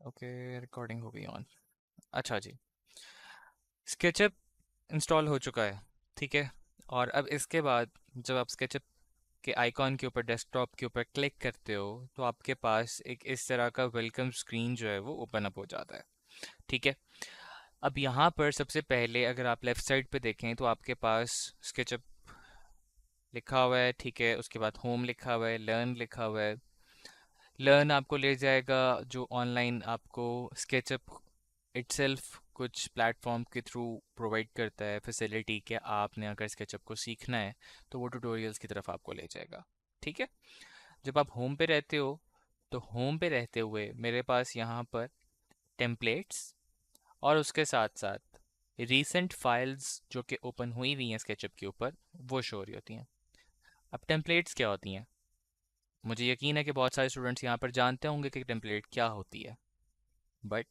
Okay, recording हो गई on. अच्छा जी, स्केचअप इंस्टॉल हो चुका है। ठीक है। और अब इसके बाद जब आप स्केचअप के आइकॉन के ऊपर, डेस्कटॉप के ऊपर क्लिक करते हो, तो आपके पास एक इस तरह का वेलकम स्क्रीन जो है वो ओपन अप हो जाता है। ठीक है। अब यहाँ पर सबसे पहले अगर आप लेफ़्ट साइड पे देखें तो आपके पास स्केचअप लिखा हुआ है। ठीक है। उसके बाद होम लिखा हुआ है, लर्न लिखा हुआ है। लर्न आपको ले जाएगा जो ऑनलाइन आपको स्केचअप इटसेल्फ कुछ प्लेटफॉर्म के थ्रू प्रोवाइड करता है फैसिलिटी कि आपने अगर स्केचअप को सीखना है तो वो ट्यूटोरियल्स की तरफ आपको ले जाएगा। ठीक है। जब आप होम पे रहते हो तो होम पे रहते हुए मेरे पास यहाँ पर टेम्पलेट्स और उसके साथ साथ रीसेंट फाइल्स जो कि ओपन हुई हुई हैं स्केचअप के ऊपर, वो शो हो रही होती हैं। अब टेम्पलेट्स क्या होती हैं? मुझे यकीन है कि बहुत सारे स्टूडेंट्स यहाँ पर जानते होंगे कि टेम्पलेट क्या होती है, बट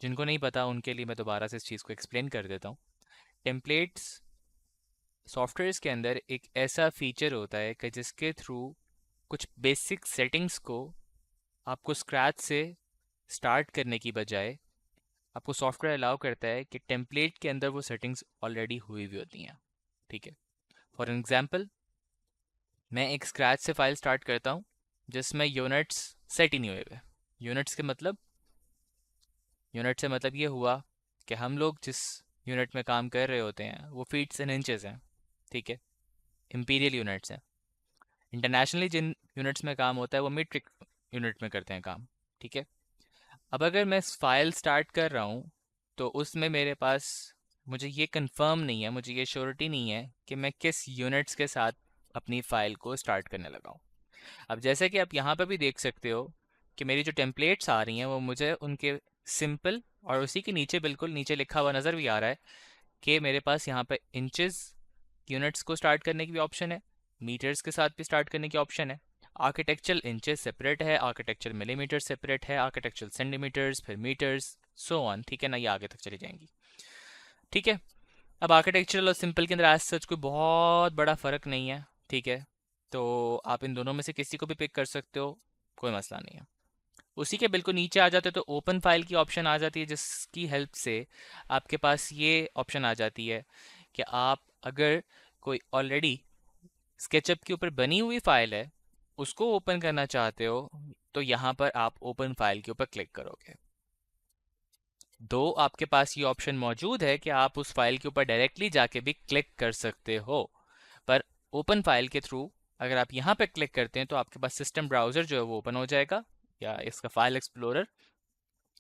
जिनको नहीं पता उनके लिए मैं दोबारा से इस चीज़ को एक्सप्लेन कर देता हूँ। टेम्पलेट्स सॉफ्टवेयर्स के अंदर एक ऐसा फीचर होता है कि जिसके थ्रू कुछ बेसिक सेटिंग्स को आपको स्क्रैच से स्टार्ट करने की बजाय आपको सॉफ्टवेयर अलाउ करता है कि टेम्पलेट के अंदर वो सेटिंग्स ऑलरेडी हुई हुई होती हैं। ठीक है। फॉर एग्जांपल, मैं एक स्क्रैच से फाइल स्टार्ट करता हूँ जिसमें यूनिट्स सेट ही नहीं हुए हुए। यूनिट्स के मतलब, यूनिट से मतलब ये हुआ कि हम लोग जिस यूनिट में काम कर रहे होते हैं वो फीट्स एंड इंचेस हैं। ठीक है। इंपीरियल यूनिट्स हैं। इंटरनेशनली जिन यूनिट्स में काम होता है वो मीट्रिक यूनिट में करते हैं काम। ठीक है। अब अगर मैं फाइल स्टार्ट कर रहा हूँ तो उसमें मेरे पास, मुझे ये कंफर्म नहीं है, मुझे ये श्योरिटी नहीं है कि मैं किस यूनिट्स के साथ अपनी फ़ाइल को स्टार्ट करने लगा हूँ। अब जैसे कि आप यहाँ पे भी देख सकते हो कि मेरी जो टेम्पलेट्स आ रही हैं वो मुझे उनके सिंपल, और उसी के नीचे बिल्कुल नीचे लिखा हुआ नज़र भी आ रहा है कि मेरे पास यहाँ पे इंचेस यूनिट्स को स्टार्ट करने की भी ऑप्शन है, मीटर्स के साथ भी स्टार्ट करने की ऑप्शन है। आर्किटेक्चरल इंचेस सेपरेट है, आर्किटेक्चरल मिलीमीटर सेपरेट है, आर्किटेक्चरल सेंटीमीटर्स, फिर मीटर्स, सो ऑन। ठीक है ना, ये आगे तक चली जाएंगी। ठीक है। अब आर्किटेक्चरल और सिंपल के अंदर एज सच कोई बहुत बड़ा फ़र्क नहीं है। ठीक है। तो आप इन दोनों में से किसी को भी पिक कर सकते हो, कोई मसला नहीं है। उसी के बिल्कुल नीचे आ जाते हो तो ओपन फाइल की ऑप्शन आ जाती है, जिसकी हेल्प से आपके पास ये ऑप्शन आ जाती है कि आप अगर कोई ऑलरेडी स्केचअप के ऊपर बनी हुई फाइल है उसको ओपन करना चाहते हो तो यहाँ पर आप ओपन फाइल के ऊपर क्लिक करोगे। दो आपके पास ये ऑप्शन मौजूद है कि आप उस फाइल के ऊपर डायरेक्टली जाके भी क्लिक कर सकते हो, पर ओपन फाइल के थ्रू अगर आप यहाँ पे क्लिक करते हैं तो आपके पास सिस्टम ब्राउज़र जो है वो ओपन हो जाएगा, या इसका फाइल एक्सप्लोरर।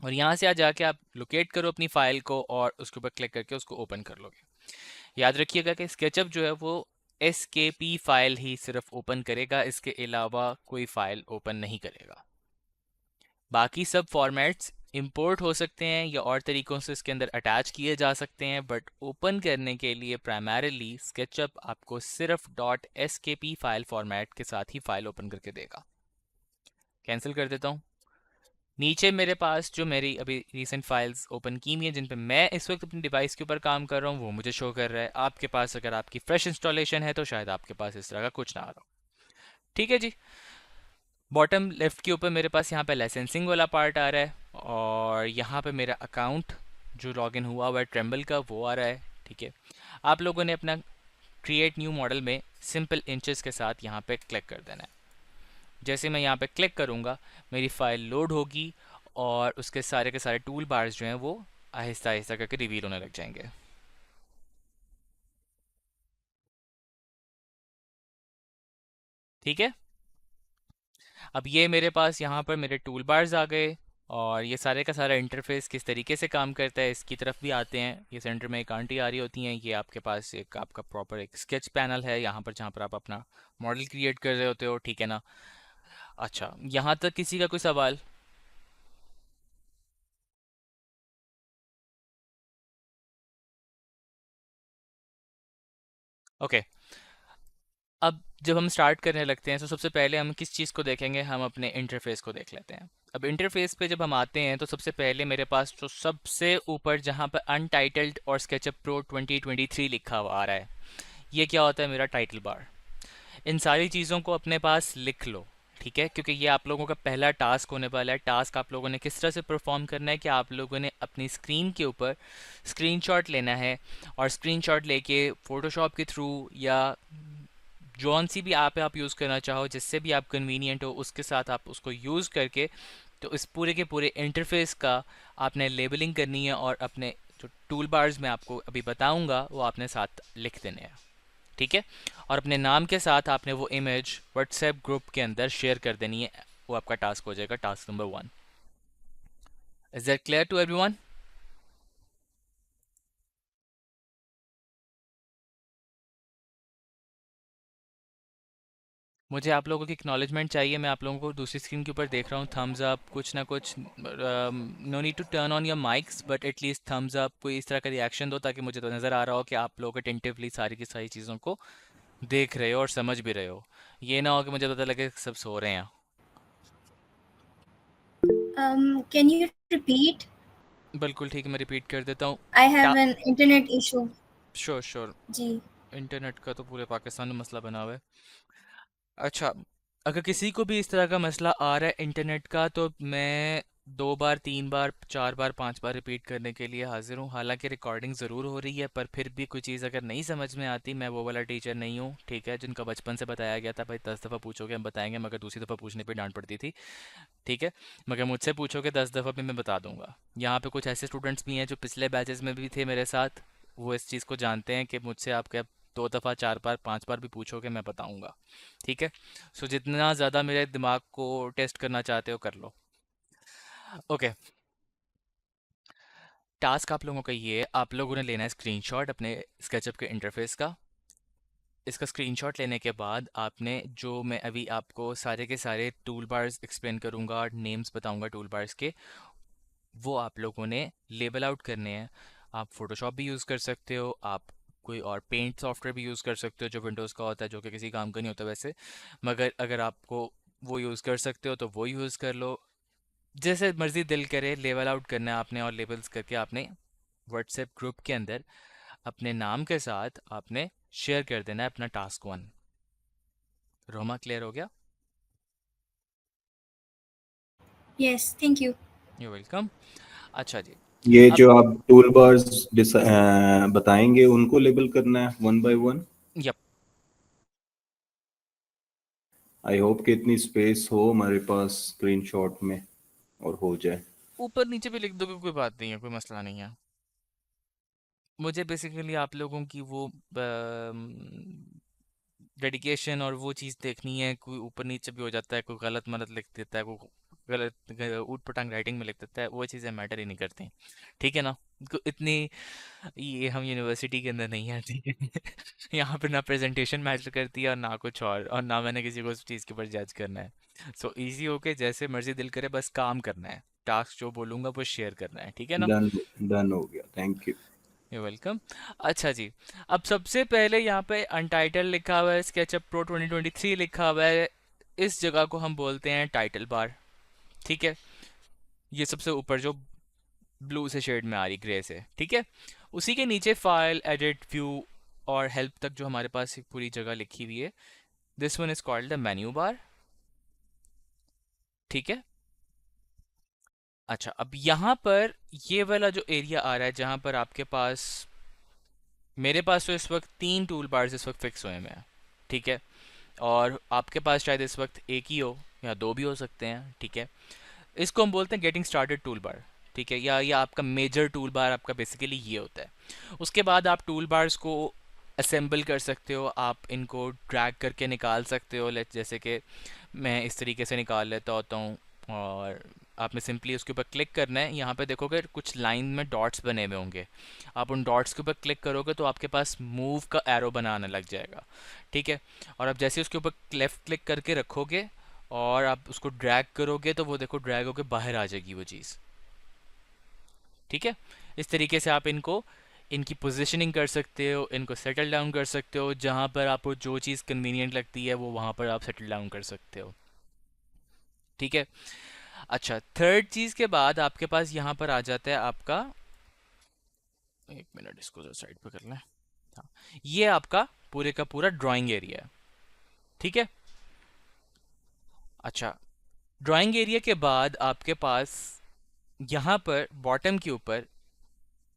और यहाँ से आ जाके आप लोकेट करो अपनी फाइल को और उसके ऊपर क्लिक करके उसको ओपन कर लोगे। याद रखिएगा कि स्केचअप जो है वो एसकेपी फाइल ही सिर्फ ओपन करेगा, इसके अलावा कोई फाइल ओपन नहीं करेगा। बाकी सब फॉर्मेट्स इंपोर्ट हो सकते हैं या और तरीक़ों से इसके अंदर अटैच किए जा सकते हैं, बट ओपन करने के लिए प्राइमरीली स्केचअप आपको सिर्फ डॉट एसकेपी फाइल फॉर्मेट के साथ ही फाइल ओपन करके देगा। कैंसिल कर देता हूँ। नीचे मेरे पास जो मेरी अभी रीसेंट फाइल्स ओपन की हुई हैं जिन पे मैं इस वक्त अपनी डिवाइस के ऊपर काम कर रहा हूँ वो मुझे शो कर रहा है। आपके पास अगर आपकी फ्रेश इंस्टॉलेशन है तो शायद आपके पास इस तरह का कुछ ना आ रहा हो। ठीक है जी। बॉटम लेफ्ट के ऊपर मेरे पास यहाँ पे लाइसेंसिंग वाला पार्ट आ रहा है, और यहाँ पे मेरा अकाउंट जो लॉगिन हुआ हुआ है ट्रेम्बल का वो आ रहा है। ठीक है। आप लोगों ने अपना क्रिएट न्यू मॉडल में सिंपल इंचेस के साथ यहाँ पे क्लिक कर देना है। जैसे मैं यहाँ पे क्लिक करूँगा मेरी फ़ाइल लोड होगी और उसके सारे के सारे टूल बार्स जो हैं वो आहिस्ता आहिस्ता करके रिवील होने लग जाएंगे। ठीक है। अब ये मेरे पास यहाँ पर मेरे टूल बार्स आ गए, और ये सारे का सारा इंटरफेस किस तरीके से काम करता है इसकी तरफ भी आते हैं। ये सेंटर में एक आंटी आ रही होती हैं, ये आपके पास एक आपका प्रॉपर एक स्केच पैनल है यहाँ पर जहाँ पर आप अपना मॉडल क्रिएट कर रहे होते हो। ठीक है ना। अच्छा, यहाँ तक किसी का कोई सवाल? ओके। अब जब हम स्टार्ट करने लगते हैं तो सबसे पहले हम किस चीज़ को देखेंगे, हम अपने इंटरफेस को देख लेते हैं। अब इंटरफेस पे जब हम आते हैं तो सबसे पहले मेरे पास जो सबसे ऊपर जहाँ पर अनटाइटल्ड और स्केचअप प्रो 2023 लिखा हुआ आ रहा है, ये क्या होता है? मेरा टाइटल बार। इन सारी चीज़ों को अपने पास लिख लो। ठीक है, क्योंकि ये आप लोगों का पहला टास्क होने वाला है। टास्क आप लोगों ने किस तरह से परफॉर्म करना है कि आप लोगों ने अपनी स्क्रीन के ऊपर स्क्रीनशॉट लेना है, और स्क्रीनशॉट लेके फोटोशॉप के थ्रू या जौन सी भी ऐप आप यूज़ करना चाहो, जिससे भी आप कन्वीनियंट हो उसके साथ आप उसको यूज़ करके, तो इस पूरे के पूरे इंटरफेस का आपने लेबलिंग करनी है, और अपने जो टूल बार्स मैं आपको अभी बताऊंगा वो आपने साथ लिख देने हैं। ठीक है, और अपने नाम के साथ आपने वो इमेज व्हाट्सएप ग्रुप के अंदर शेयर कर देनी है। वो आपका टास्क हो जाएगा, task number 1। Is that clear to everyone? मुझे आप लोगों की एक्नॉलेजमेंट चाहिए। मैं आप लोगों को दूसरी स्क्रीन के ऊपर देख रहा हूँ, थम्स अप, कुछ ना कुछ। No need to turn on your mics, but at least thumbs up, कोई इस तरह का रिएक्शन दो, ताकि मुझे तो नज़र आ रहा हो कि आप लोग अटेंटिवली सारी की सारी चीज़ों को देख रहे हो और समझ भी रहे हो। ये ना हो कि मुझे पता लगे कि सब सो रहे हैं। Can you repeat? बिल्कुल ठीक है, मैं रिपीट कर देता हूँ। I have an internet issue. Sure sure. जी. इंटरनेट का तो पूरे पाकिस्तान में मसला बना हुआ है। अच्छा, अगर किसी को भी इस तरह का मसला आ रहा है इंटरनेट का, तो मैं 2 बार 3 बार 4 बार 5 बार रिपीट करने के लिए हाजिर हूँ। हालांकि रिकॉर्डिंग ज़रूर हो रही है, पर फिर भी कोई चीज़ अगर नहीं समझ में आती, मैं वो वाला टीचर नहीं हूँ, ठीक है, जिनका बचपन से बताया गया था भाई 10 दफ़ा पूछोगे हम बताएंगे, मगर दूसरी दफ़ा पूछने पे डांट पड़ती थी। ठीक है, मगर मुझसे पूछोगे 10 दफ़ा भी मैं बता दूंगा। यहाँ पे कुछ ऐसे स्टूडेंट्स भी हैं जो पिछले बैचेस में भी थे मेरे साथ, वो इस चीज़ को जानते हैं कि मुझसे आप क्या 2 दफ़ा 4 बार 5 बार भी पूछोगे मैं बताऊंगा। ठीक है, सो जितना ज़्यादा मेरे दिमाग को टेस्ट करना चाहते हो कर लो। ओके, टास्क आप लोगों का ये है, आप लोगों ने लेना है स्क्रीनशॉट अपने स्केचअप के इंटरफेस का। इसका स्क्रीनशॉट लेने के बाद आपने, जो मैं अभी आपको सारे के सारे टूल बार्स एक्सप्लेन करूंगा और नेम्स बताऊंगा टूल बार्स के, वो आप लोगों ने लेबल आउट करने हैं। आप फोटोशॉप भी यूज़ कर सकते हो, आप कोई और पेंट सॉफ्टवेयर भी यूज़ कर सकते हो जो विंडोज़ का होता है, जो कि किसी काम का नहीं होता वैसे, मगर अगर आपको वो यूज़ कर सकते हो तो वो यूज़ कर लो। जैसे मर्ज़ी दिल करे, लेबल आउट करना है आपने, और लेबल्स करके आपने व्हाट्सएप ग्रुप के अंदर अपने नाम के साथ आपने शेयर कर देना है अपना टास्क 1। रोमा, क्लियर हो गया? Yes, thank you. You welcome. अच्छा जी। ये अब जो आप टूल बार्स बताएंगे उनको लेबल करना है one by one. Yup, I hope कि इतनी स्पेस हो हमारे पास स्क्रीनशॉट में और हो जाए। ऊपर नीचे भी लिख दोगे, कोई बात नहीं है, कोई मसला नहीं है। मुझे बेसिकली आप लोगों की वो डेडिकेशन और वो चीज़ देखनी है। कोई ऊपर नीचे भी हो जाता है, कोई गलत मलत लिख देता है, कोई ऊट पटांग राइटिंग में लिख देता है, वो चीज़ें मैटर ही नहीं करती। ठीक है ना? इतनी ये हम यूनिवर्सिटी के अंदर नहीं है, ठीक है? यहाँ पे ना प्रेजेंटेशन मैटर करती है और ना कुछ और ना मैंने किसी को उस चीज़ के ऊपर जज करना है। सो इजी होके जैसे मर्जी दिल करे बस काम करना है, टास्क जो बोलूँगा वो शेयर करना है। ठीक है ना? डन। डन हो गया, थैंक यू। You welcome. अच्छा जी, अब सबसे पहले यहाँ पे अनटाइटल लिखा हुआ है, स्केचअप प्रो 2023 लिखा हुआ है। इस जगह को हम बोलते हैं टाइटल बार। ठीक है, ये सबसे ऊपर जो ब्लू से शेड में आ रही, ग्रे से, ठीक है। उसी के नीचे फाइल, एडिट, व्यू और हेल्प तक जो हमारे पास एक पूरी जगह लिखी हुई है, this one is called the menu bar. ठीक है। अच्छा, अब यहाँ पर ये वाला जो एरिया आ रहा है जहाँ पर आपके पास, मेरे पास तो इस वक्त 3 टूल बार्स इस वक्त फिक्स हुए हैं। ठीक है, और आपके पास शायद इस वक्त एक ही हो या 2 भी हो सकते हैं। ठीक है, इसको हम बोलते हैं गेटिंग स्टार्टेड टूल बार। ठीक है, या आपका मेजर टूल बार आपका बेसिकली ये होता है। उसके बाद आप टूल बार्स को असेंबल कर सकते हो, आप इनको ड्रैग करके निकाल सकते हो। लेट जैसे कि मैं इस तरीके से निकाल लेता होता हूँ, और आपने सिंपली उसके ऊपर क्लिक करना है। यहाँ पे देखोगे कुछ लाइन में डॉट्स बने हुए होंगे, आप उन डॉट्स के ऊपर क्लिक करोगे तो आपके पास मूव का एरो बनाने लग जाएगा। ठीक है, और आप जैसे उसके ऊपर लेफ्ट क्लिक करके रखोगे और आप उसको ड्रैग करोगे तो वो देखो ड्रैग होके बाहर आ जाएगी वो चीज़। ठीक है, इस तरीके से आप इनको, इनकी पोजीशनिंग कर सकते हो, इनको सेटल डाउन कर सकते हो। जहाँ पर आपको जो चीज़ कन्वीनियंट लगती है वो वहाँ पर आप सेटल डाउन कर सकते हो। ठीक है। अच्छा, थर्ड चीज़ के बाद आपके पास यहाँ पर आ जाता है आपका, एक मिनट इसको साइड पे कर लें। हाँ, ये आपका पूरे का पूरा ड्राइंग एरिया है। ठीक है। अच्छा, ड्राइंग एरिया के बाद आपके पास यहाँ पर बॉटम के ऊपर,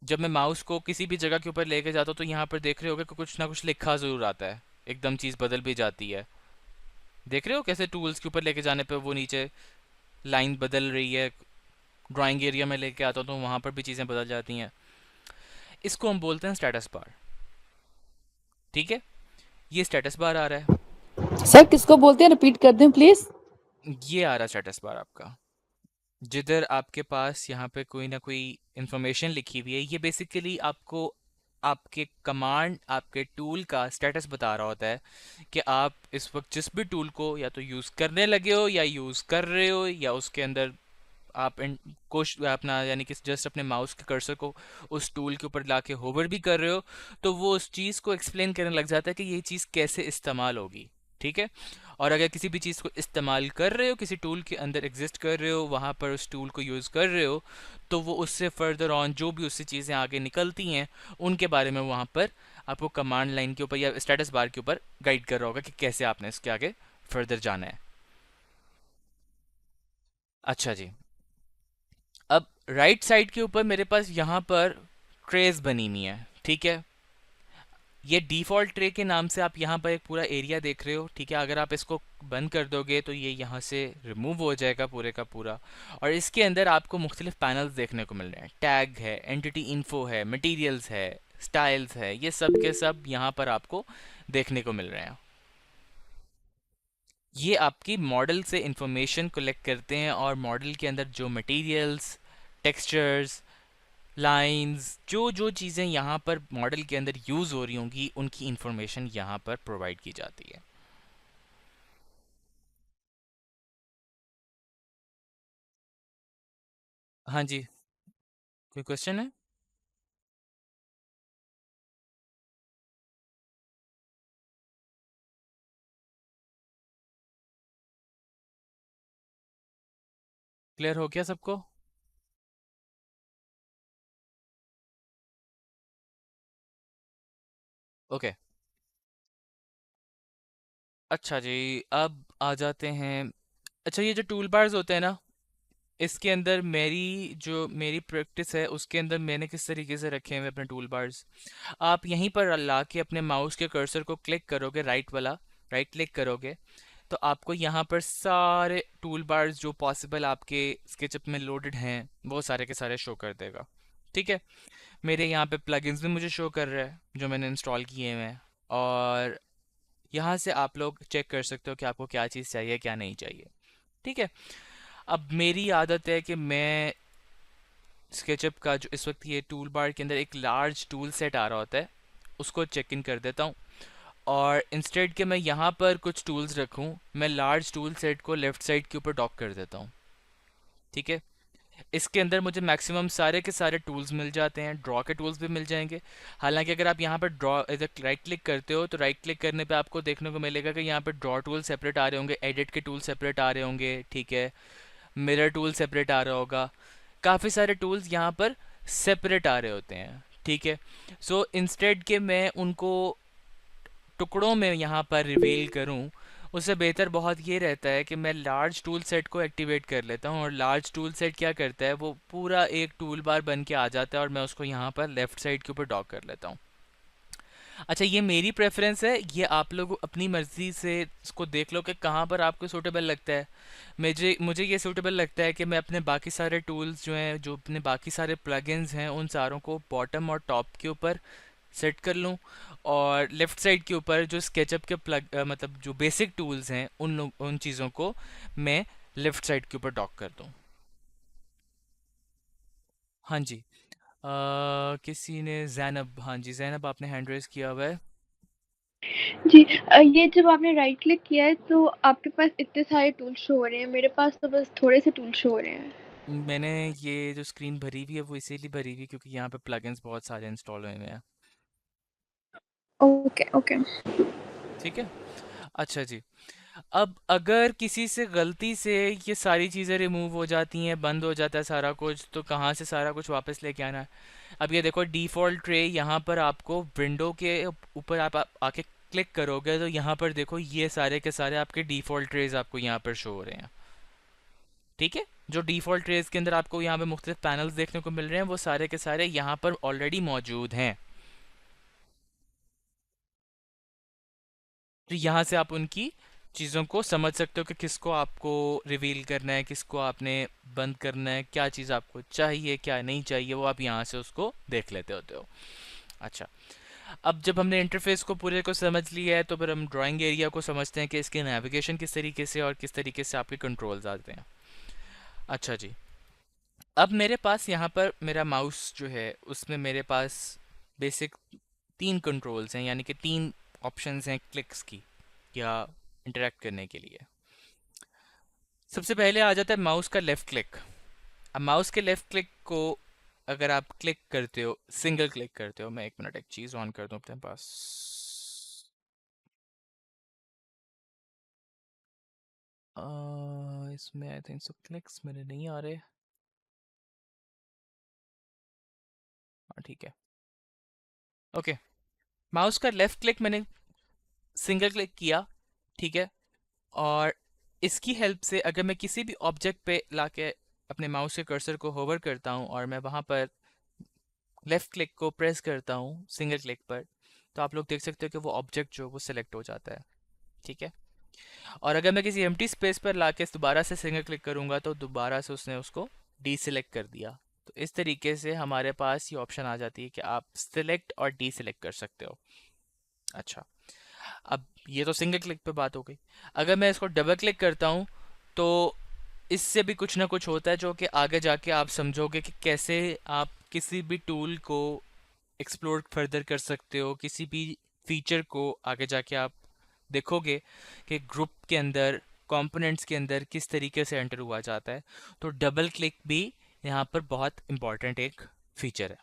जब मैं माउस को किसी भी जगह के ऊपर लेके जाता हूँ तो यहाँ पर देख रहे होगे कि कुछ ना कुछ लिखा ज़रूर आता है, एकदम चीज़ बदल भी जाती है। देख रहे हो कैसे टूल्स के ऊपर लेके जाने पे वो नीचे लाइन बदल रही है। ड्राइंग एरिया में लेके आता हूँ तो वहाँ पर भी चीज़ें बदल जाती हैं। इसको हम बोलते हैं स्टेटस बार। ठीक है, ये स्टेटस बार आ रहा है। सर किसको बोलते हैं, रिपीट कर दें प्लीज। ये आ रहा स्टेटस बार आपका, जिधर आपके पास यहाँ पे कोई ना कोई इंफॉर्मेशन लिखी हुई है। ये बेसिकली आपको आपके कमांड, आपके टूल का स्टेटस बता रहा होता है कि आप इस वक्त जिस भी टूल को या तो यूज़ करने लगे हो या यूज़ कर रहे हो, या उसके अंदर आप अपना यानी कि जस्ट अपने माउस के कर्सर को उस टूल के ऊपर लाके होवर भी कर रहे हो, तो वो उस चीज़ को एक्सप्लेन करने लग जाता है कि ये चीज़ कैसे इस्तेमाल होगी। ठीक है, और अगर किसी भी चीज़ को इस्तेमाल कर रहे हो, किसी टूल के अंदर एग्जिस्ट कर रहे हो, वहाँ पर उस टूल को यूज़ कर रहे हो, तो वो उससे फर्दर ऑन जो भी उससे चीज़ें आगे निकलती हैं उनके बारे में वहाँ पर आपको कमांड लाइन के ऊपर या स्टेटस बार के ऊपर गाइड कर रहा होगा कि कैसे आपने इसके आगे फर्दर जाना है। अच्छा जी, अब राइट साइड के ऊपर मेरे पास यहाँ पर ट्रेस बनी हुई है। ठीक है, ये डिफ़ॉल्ट ट्रे के नाम से आप यहाँ पर एक पूरा एरिया देख रहे हो। ठीक है, अगर आप इसको बंद कर दोगे तो ये यहाँ से रिमूव हो जाएगा पूरे का पूरा, और इसके अंदर आपको मुख्तलिफ पैनल्स देखने को मिल रहे हैं। टैग है, एंटिटी इन्फो है, मटेरियल्स है, स्टाइल्स है, ये सब के सब यहाँ पर आपको देखने को मिल रहे हैं। ये आपकी मॉडल से इंफॉर्मेशन कलेक्ट करते हैं, और मॉडल के अंदर जो मटेरियल्स, टेक्सचर्स, लाइंस, जो जो चीज़ें यहाँ पर मॉडल के अंदर यूज़ हो रही होंगी उनकी इंफॉर्मेशन यहाँ पर प्रोवाइड की जाती है। हाँ जी, कोई क्वेश्चन है? क्लियर हो गया सबको? ओके, अच्छा जी, अब आ जाते हैं। अच्छा, ये जो टूल बार्स होते हैं ना, इसके अंदर मेरी प्रैक्टिस है उसके अंदर मैंने किस तरीके से रखे हुए अपने टूल बार्स। आप यहीं पर ला के अपने माउस के कर्सर को क्लिक करोगे, राइट वाला, राइट क्लिक करोगे, तो आपको यहाँ पर सारे टूल बार्स जो पॉसिबल आपके स्केचअप में लोडेड हैं वो सारे के सारे शो कर देगा। ठीक है, मेरे यहाँ पे प्लगइन्स भी मुझे शो कर रहा है जो मैंने इंस्टॉल किए हुए हैं, और यहाँ से आप लोग चेक कर सकते हो कि आपको क्या चीज़ चाहिए क्या नहीं चाहिए। ठीक है, अब मेरी आदत है कि मैं स्केचअप का जो इस वक्त ये टूल बार के अंदर एक लार्ज टूल सेट आ रहा होता है उसको चेक इन कर देता हूँ, और इंस्टेड के मैं यहाँ पर कुछ टूल्स रखूँ, मैं लार्ज टूल सेट को लेफ़्ट साइड के ऊपर डॉक कर देता हूँ। ठीक है, इसके अंदर मुझे मैक्सिमम सारे के सारे टूल्स मिल जाते हैं, ड्रॉ के टूल्स भी मिल जाएंगे। हालांकि अगर आप यहाँ पर ड्रॉ इधर राइट क्लिक करते हो तो राइट क्लिक करने पे आपको देखने को मिलेगा कि यहाँ पर ड्रॉ टूल सेपरेट आ रहे होंगे, एडिट के टूल सेपरेट आ रहे होंगे। ठीक है, मिरर टूल सेपरेट आ रहा होगा, काफ़ी सारे टूल्स यहाँ पर सेपरेट आ रहे होते हैं। ठीक है, सो इंस्टेड के मैं उनको टुकड़ों में यहाँ पर रिवील करूँ, उससे बेहतर बहुत ये रहता है कि मैं लार्ज टूल सेट को एक्टिवेट कर लेता हूँ, और लार्ज टूल सेट क्या करता है वो पूरा एक टूल बार बन के आ जाता है, और मैं उसको यहाँ पर लेफ़्ट साइड के ऊपर डॉक कर लेता हूँ। अच्छा, ये मेरी प्रेफरेंस है, ये आप लोग अपनी मर्ज़ी से इसको देख लो कि कहाँ पर आपको सूटेबल लगता है। मुझे मुझे ये सूटेबल लगता है कि मैं अपने बाकी सारे टूल्स जो हैं, जो अपने बाकी सारे प्लगइन्स हैं, उन सारों को बॉटम और टॉप के ऊपर सेट कर लूँ, और लेफ़्ट साइड के ऊपर जो स्केचअप के मतलब जो बेसिक टूल्स हैं उन चीज़ों को मैं लेफ़्ट साइड के ऊपर डॉक कर दूँ। हाँ जी, किसी ने जैनब, हाँ जी जैनब आपने हैंड रेज किया हुआ है। जी ये जब आपने राइट क्लिक किया है तो आपके पास इतने सारे टूल शो हो रहे हैं, मेरे पास तो बस थोड़े से टूल शो हो रहे हैं। मैंने ये जो स्क्रीन भरी हुई है वो इसीलिए भरी हुई है क्योंकि यहाँ पे प्लगइन्स बहुत सारे इंस्टॉल हुए हुए हैं। Okay okay. ठीक है, अच्छा जी, अब अगर किसी से गलती से ये सारी चीज़ें रिमूव हो जाती हैं, बंद हो जाता है सारा कुछ, तो कहाँ से सारा कुछ वापस लेके आना है? अब ये देखो डिफ़ॉल्ट ट्रे यहाँ पर आपको विंडो के ऊपर आप आके क्लिक करोगे तो यहाँ पर देखो ये सारे के सारे आपके डिफ़ॉल्ट ट्रेज आपको यहाँ पर शो हो रहे हैं। ठीक है, जो डिफ़ॉल्ट ट्रेज के अंदर आपको यहाँ पे मुख्तलिफ पैनल्स देखने को मिल रहे हैं वो सारे के सारे यहाँ पर ऑलरेडी मौजूद हैं। तो यहाँ से आप उनकी चीज़ों को समझ सकते हो कि किसको आपको रिवील करना है, किसको आपने बंद करना है, क्या चीज़ आपको चाहिए क्या नहीं चाहिए, वो आप यहाँ से उसको देख लेते होते हो। अच्छा, अब जब हमने इंटरफेस को पूरे को समझ लिया है तो फिर हम ड्राइंग एरिया को समझते हैं कि इसके नेविगेशन किस तरीके से और किस तरीके से आपके कंट्रोल्स आते हैं। अच्छा जी, अब मेरे पास यहाँ पर मेरा माउस जो है उसमें मेरे पास बेसिक 3 कंट्रोल्स हैं, यानी कि 3 ऑप्शंस हैं क्लिक्स की या इंटरेक्ट करने के लिए। सबसे पहले आ जाता है माउस का लेफ़्ट क्लिक। अब माउस के लेफ़्ट क्लिक को अगर आप क्लिक करते हो, सिंगल क्लिक करते हो, मैं एक मिनट एक चीज़ ऑन कर दूँ अपने पास। इसमें आई थिंक सो क्लिक्स मेरे नहीं आ रहे। हाँ ठीक है, ओके। माउस का लेफ़्ट क्लिक मैंने सिंगल क्लिक किया, ठीक है, और इसकी हेल्प से अगर मैं किसी भी ऑब्जेक्ट पे लाके अपने माउस के कर्सर को होवर करता हूँ और मैं वहाँ पर लेफ़्ट क्लिक को प्रेस करता हूँ सिंगल क्लिक पर, तो आप लोग देख सकते हो कि वो ऑब्जेक्ट जो वो सिलेक्ट हो जाता है। ठीक है, और अगर मैं किसी एम्प्टी स्पेस पर लाके दोबारा से सिंगल क्लिक करूँगा तो दोबारा से उसने उसको डीसिलेक्ट कर दिया। तो इस तरीके से हमारे पास ये ऑप्शन आ जाती है कि आप सिलेक्ट और डीसिलेक्ट कर सकते हो। अच्छा, अब ये तो सिंगल क्लिक पे बात हो गई। अगर मैं इसको डबल क्लिक करता हूँ तो इससे भी कुछ ना कुछ होता है जो कि आगे जाके आप समझोगे कि कैसे आप किसी भी टूल को एक्सप्लोर फर्दर कर सकते हो, किसी भी फीचर को आगे जाके आप देखोगे कि ग्रुप के अंदर कंपोनेंट्स के अंदर किस तरीके से एंटर हुआ जाता है। तो डबल क्लिक भी यहाँ पर बहुत इम्पॉर्टेंट एक फीचर है।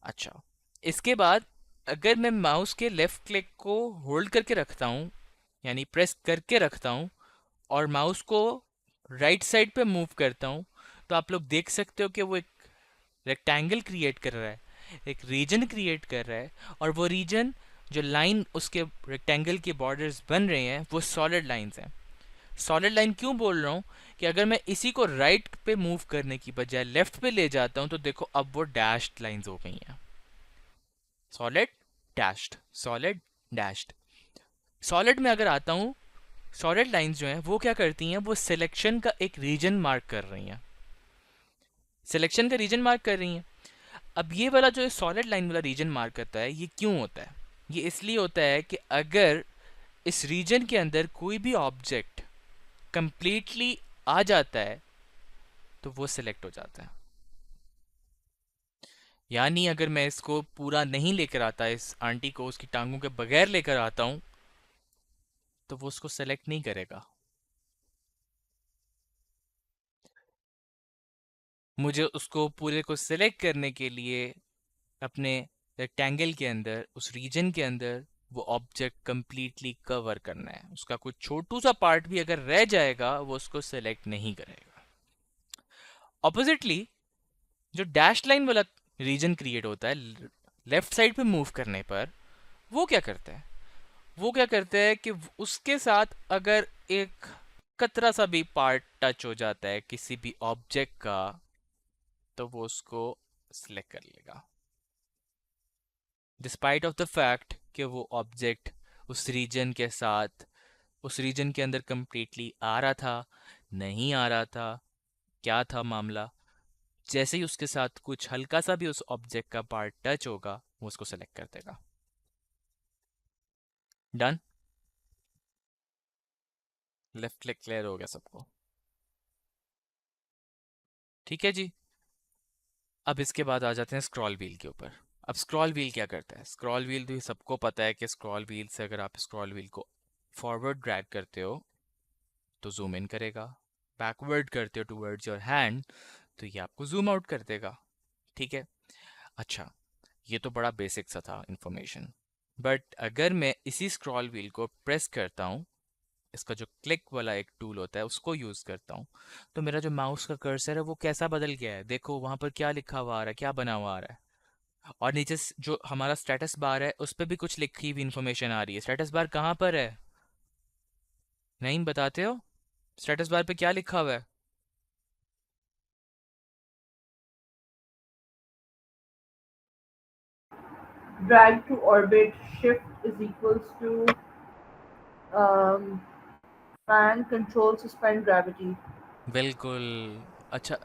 अच्छा, इसके बाद अगर मैं माउस के लेफ़्ट क्लिक को होल्ड करके रखता हूँ, यानी प्रेस करके रखता हूँ और माउस को राइट साइड पे मूव करता हूँ, तो आप लोग देख सकते हो कि वो एक रेक्टेंगल क्रिएट कर रहा है, एक रीजन क्रिएट कर रहा है, और वो रीजन जो लाइन उसके रेक्टेंगल के बॉर्डर्स बन रहे हैं वो सॉलिड लाइंस हैं। सॉलिड लाइन क्यों बोल रहा हूँ कि अगर मैं इसी को राइट पे मूव करने की बजाय लेफ्ट पे ले जाता हूँ तो देखो अब वो डैश्ड लाइंस हो गई हैं। Solid dashed, solid dashed. Solid में अगर आता हूँ, सॉलिड लाइंस जो हैं वो क्या करती हैं, वो सिलेक्शन का एक रीजन मार्क कर रही हैं, सिलेक्शन का रीजन मार्क कर रही हैं। अब ये वाला जो सॉलिड लाइन वाला रीजन मार्क करता है ये क्यों होता है? ये इसलिए होता है कि अगर इस रीजन के अंदर कोई भी ऑब्जेक्ट कंप्लीटली आ जाता है तो वो सिलेक्ट हो जाता है। यानी अगर मैं इसको पूरा नहीं लेकर आता, इस आंटी को उसकी टांगों के बगैर लेकर आता हूं, तो वो उसको सेलेक्ट नहीं करेगा। मुझे उसको पूरे को सिलेक्ट करने के लिए अपने रेक्टेंगल के अंदर, उस रीजन के अंदर वो ऑब्जेक्ट कंप्लीटली कवर करना है। उसका कुछ छोटू सा पार्ट भी अगर रह जाएगा वो उसको सेलेक्ट नहीं करेगा। ऑपोजिटली जो डैश लाइन वाला रीजन क्रिएट होता है लेफ्ट साइड पे मूव करने पर, वो क्या करता है, वो क्या करता है कि उसके साथ अगर एक कतरा सा भी पार्ट टच हो जाता है किसी भी ऑब्जेक्ट का तो वो उसको सिलेक्ट कर लेगा, डिस्पाइट ऑफ द फैक्ट कि वो ऑब्जेक्ट उस रीजन के साथ, उस रीजन के अंदर कंप्लीटली आ रहा था, नहीं आ रहा था, क्या था मामला। जैसे ही उसके साथ कुछ हल्का सा भी उस ऑब्जेक्ट का पार्ट टच होगा वो उसको सेलेक्ट कर देगा। डन, लेफ्ट क्लिक क्लियर हो गया सबको? ठीक है जी। अब इसके बाद आ जाते हैं स्क्रॉल व्हील के ऊपर। अब स्क्रॉल व्हील क्या करता है? स्क्रॉल व्हील तो ये सबको पता है कि स्क्रॉल व्हील से अगर आप स्क्रॉल व्हील को फॉरवर्ड ड्रैग करते हो तो जूम इन करेगा, बैकवर्ड करते हो टूवर्ड्स योर हैंड तो ये आपको जूम आउट कर देगा। ठीक है, अच्छा ये तो बड़ा बेसिक सा था इंफॉर्मेशन, बट अगर मैं इसी स्क्रॉल व्हील को प्रेस करता हूँ, इसका जो क्लिक वाला एक टूल होता है उसको यूज़ करता हूँ, तो मेरा जो माउस का कर्सर है वो कैसा बदल गया है। देखो वहाँ पर क्या लिखा हुआ आ रहा है, क्या बना हुआ आ रहा है। और नीचे जो हमारा स्टेटस बार है उस पर भी कुछ लिखी हुई इन्फॉर्मेशन आ रही है। स्टेटस बार कहाँ पर है? नहीं बताते हो? स्टेटस बार पे क्या लिखा हुआ है? Drag to orbit shift is equals to fan control suspend gravity. बिल्कुल। अच्छा,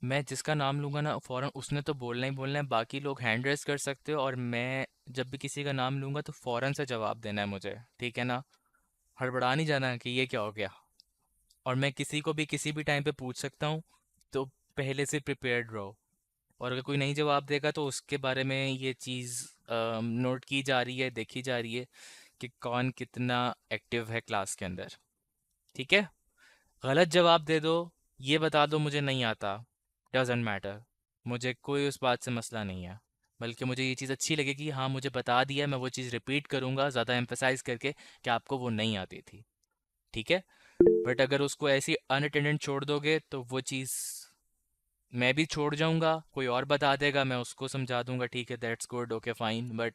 मैं जिसका नाम लूंगा ना फौरन उसने तो बोलना ही बोलना है, बाकी लोग हैंड रेस कर सकते हो, और मैं जब भी किसी का नाम लूंगा तो फौरन से जवाब देना है मुझे, ठीक है ना? हड़बड़ा नहीं जाना कि ये क्या हो गया। और मैं किसी को भी किसी भी टाइम पे पूछ सकता हूँ, तो पहले से प्रिपेयर्ड रहो। और अगर कोई नहीं जवाब देगा तो उसके बारे में ये चीज़ नोट की जा रही है, देखी जा रही है कि कौन कितना एक्टिव है क्लास के अंदर, ठीक है? गलत जवाब दे दो, ये बता दो मुझे नहीं आता, डजेंट मैटर, मुझे कोई उस बात से मसला नहीं है। बल्कि मुझे ये चीज़ अच्छी लगेगी, हाँ मुझे बता दिया, मैं वो चीज़ रिपीट करूँगा ज़्यादा एम्फेसाइज करके कि आपको वो नहीं आती थी, ठीक है? बट अगर उसको ऐसी अनअटेंडेंट छोड़ दोगे तो वो चीज़ मैं भी छोड़ जाऊंगा, कोई और बता देगा, मैं उसको समझा दूंगा, ठीक है that's good, okay fine, but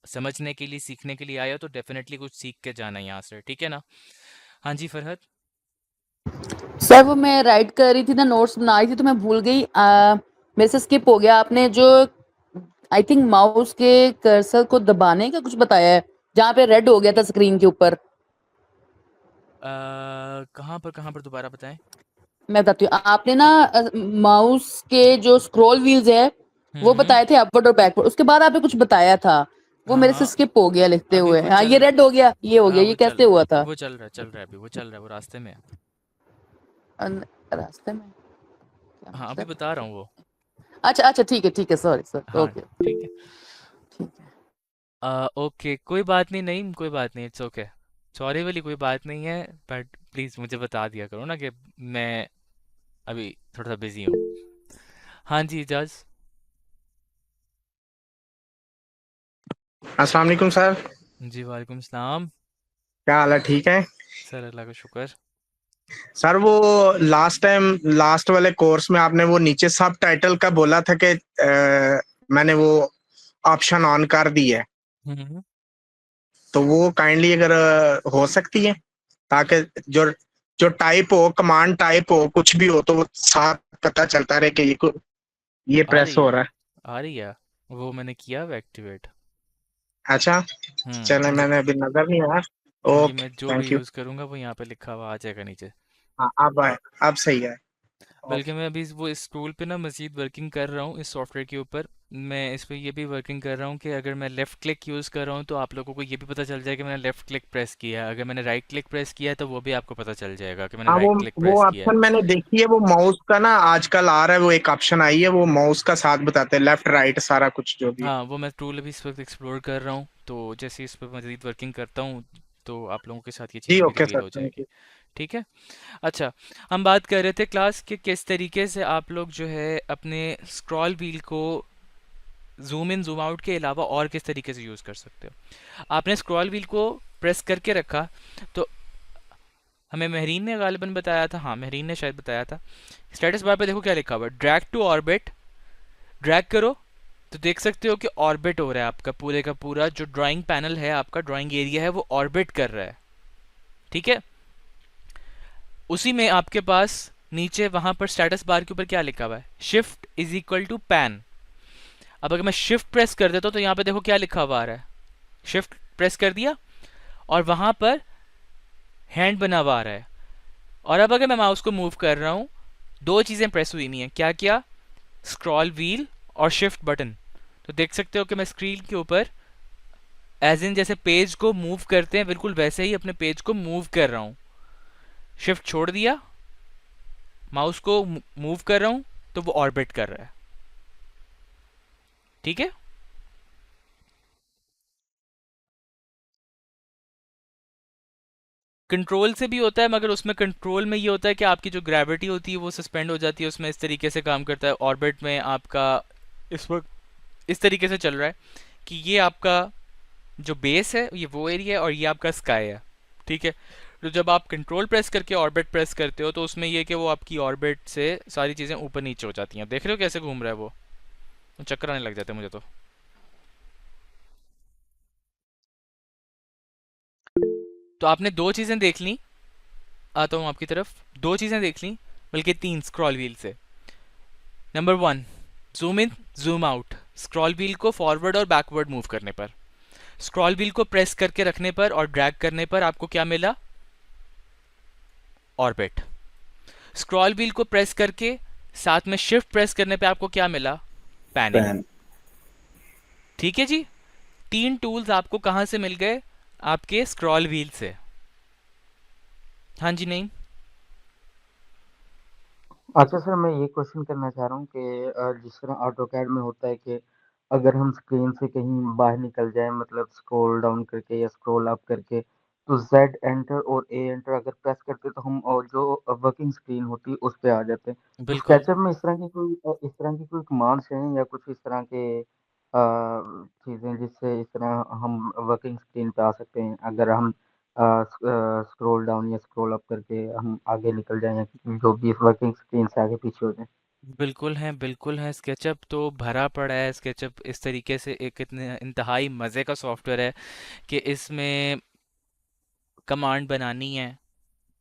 समझने के लिए सीखने के लिए आया तो डेफिनेटली कुछ सीख के जाना यहाँ से, ठीक है ना? हाँ जी फरहत। सर वो मैं राइट कर रही थी ना, नोट्स बना रही थी तो मैं भूल गई, मेरे से स्किप हो गया। आपने जो आई थिंक माउस के कर्सर को दबाने का कुछ बताया है, जहाँ पे रेड हो गया था स्क्रीन के ऊपर। कहाँ पर दोबारा बताएं? मैं बताती हूँ, आपने ना माउस के जो स्क्रॉल व्हील्स है वो हम्म। बताए थे अपवर्ड और बैकवर्ड, उसके बाद आपने कुछ बताया था, वो हाँ मेरे से हाँ, स्किप हो गया लिखते अभी हुए। वो हाँ चल ये रेड हो गया, ये हो गया, हाँ ये कैसे हुआ था? वो चल रहा है, अभी वो चल रहा है, वो रास्ते में है। रास्ते में क्या हाँ अभी मतलब? बता रहा हूँ वो। अच्छा अच्छा, ठीक है, सॉरी सर, हाँ ओके ठीक है। ठीक है। ओके कोई बात नहीं, नहीं कोई बात नहीं, इट्स ओके, सॉरी वाली कोई बात नहीं है, बट प्लीज़ मुझे बता दिया करो ना कि मैं अभी थोड़ा सा बिजी हूँ। हाँ जी इजाज। अस्सलाम वालेकुम सर। जी वालेकुम सलाम। क्या हाल है, ठीक है? सर अल्लाह का शुक्र। सर वो लास्ट टाइम लास्ट वाले कोर्स में आपने वो नीचे सब टाइटल का बोला था कि मैंने वो ऑप्शन ऑन कर दी है, हम्म। तो वो काइंडली अगर हो सकती है, ताकि जो जो टाइप हो, कमांड टाइप हो, कुछ भी हो, तो वो साफ पता चलता रहे कि ये आ प्रेस रही हो है, रहा है। आ रही है, वो मैंने किया हुआ एक्टिवेट। अच्छा, चले, जब मैंने अभी नजर नहीं आया। ये ओके, मैं जो भी थैंक यू। यूज़ करूँगा वो यहाँ पे लिखा हुआ आ जाएगा नीचे। हाँ, अब सही है। बल्कि ओके। मैं अभी वो इस टूल पे ना मज़ीद वर्किंग कर रहा हूँ, इस सॉफ्टवेयर के ऊपर। मैं इस पे ये भी वर्किंग कर रहा हूँ कि अगर मैं लेफ़्ट क्लिक यूज़ कर रहा हूँ तो आप लोगों को ये भी पता चल जाएगा कि मैंने लेफ़्ट क्लिक प्रेस किया है, अगर मैंने राइट क्लिक प्रेस किया है तो वो भी आपको पता चल जाएगा कि मैंने हाँ, राइट क्लिक वो प्रेस किया है। ऑप्शन मैंने देखी है, वो माउस का ना आजकल आ रहा है, वो एक ऑप्शन आई है, वो माउस का साथ बताते हैं, लेफ्ट राइट सारा कुछ जो भी है। हाँ वो मैं टूल अभी इस वक्त एक्सप्लोर कर रहा हूँ, तो जैसे इस पर मज़ीद वर्किंग करता हूँ तो आप लोगों के साथ ये जी चीज़ भी ओके रिवील सर, हो थैंक जाएगी, यू। ठीक है? अच्छा, हम बात कर रहे थे क्लास के किस तरीके से आप लोग जो है अपने स्क्रॉल व्हील को जूम इन जूम आउट के अलावा और किस तरीके से यूज़ कर सकते हो। आपने स्क्रॉल व्हील को प्रेस करके रखा तो हमें महरीन ने गालिबन बताया था, हाँ महरीन ने शायद बताया था, स्टेटस बार पे देखो क्या लिखा हुआ है, ड्रैग टू ऑर्बिट। ड्रैग करो तो देख सकते हो कि ऑर्बिट हो रहा है, आपका पूरे का पूरा जो ड्राइंग पैनल है, आपका ड्राइंग एरिया है, वो ऑर्बिट कर रहा है, ठीक है? उसी में आपके पास नीचे वहां पर स्टेटस बार के ऊपर क्या लिखा हुआ है, shift is equal to pan. अब अगर मैं शिफ्ट प्रेस कर देता हूँ तो यहाँ पे देखो क्या लिखा हुआ आ रहा है, शिफ्ट प्रेस कर दिया और वहां पर हैंड बना हुआ आ रहा है। और अब अगर मैं माउस को मूव कर रहा हूँ, दो चीज़ें प्रेस हुई नहीं है, क्या क्या? स्क्रॉल व्हील और शिफ्ट बटन। तो देख सकते हो कि मैं स्क्रीन के ऊपर एज इन जैसे पेज को मूव करते हैं बिल्कुल वैसे ही अपने पेज को मूव कर रहा हूँ। शिफ्ट छोड़ दिया, माउस को मूव कर रहा हूँ तो वो ऑर्बिट कर रहा है, ठीक है? कंट्रोल से भी होता है, मगर उसमें कंट्रोल में ये होता है कि आपकी जो ग्रेविटी होती है वो सस्पेंड हो जाती है, उसमें इस तरीके से काम करता है। ऑर्बिट में आपका इस वक्त इस तरीके से चल रहा है कि ये आपका जो बेस है ये वो एरिया है और ये आपका स्काई है, ठीक है? तो जब आप कंट्रोल प्रेस करके ऑर्बिट प्रेस करते हो तो उसमें ये कि वो आपकी ऑर्बिट से सारी चीज़ें ऊपर नीचे हो जाती हैं। देख रहे हो कैसे घूम रहा है वो? चक्कर आने लग जाते हैं मुझे तो आपने दो चीज़ें देख ली, आता हूँ आपकी तरफ। दो चीज़ें देख ली, बल्कि तीन, स्क्रॉल व्हील से। Number one, zoom in zoom out, scroll wheel को फॉरवर्ड और बैकवर्ड मूव करने पर। स्क्रॉल व्हील को प्रेस करके रखने पर और ड्रैग करने पर आपको क्या मिला? ऑर्बिट। स्क्रॉल व्हील को प्रेस करके साथ में शिफ्ट प्रेस करने पे आपको क्या मिला? पैनिंग। पैन। ठीक है जी, तीन टूल्स आपको कहां से मिल गए? आपके स्क्रॉल व्हील से। हाँ जी, नहीं अच्छा सर, मैं ये क्वेश्चन करना चाह रहा हूँ कि जिस तरह ऑटोकैड में होता है कि अगर हम स्क्रीन से कहीं बाहर निकल जाएं, मतलब स्क्रॉल डाउन करके या स्क्रॉल अप करके, तो जेड एंटर और ए एंटर अगर प्रेस करते तो हम और जो वर्किंग स्क्रीन होती है उस पे आ जाते हैं। तो बिल्कुल स्केचअप में इस तरह की कोई कमांड्स हैं या कुछ इस तरह के चीज़ें जिससे इस तरह हम वर्किंग स्क्रीन पे आ सकते हैं अगर हम स्क्रॉल डाउन या स्क्रॉल अप करके हम आगे निकल जाएं या जो भी वर्किंग स्क्रीन से आगे पीछे हो जाए। बिल्कुल है, बिल्कुल है। स्केचअप तो भरा पड़ा है। स्केचअप इस तरीके से एक इतने इंतहाई मज़े का सॉफ्टवेयर है कि इसमें कमांड बनानी है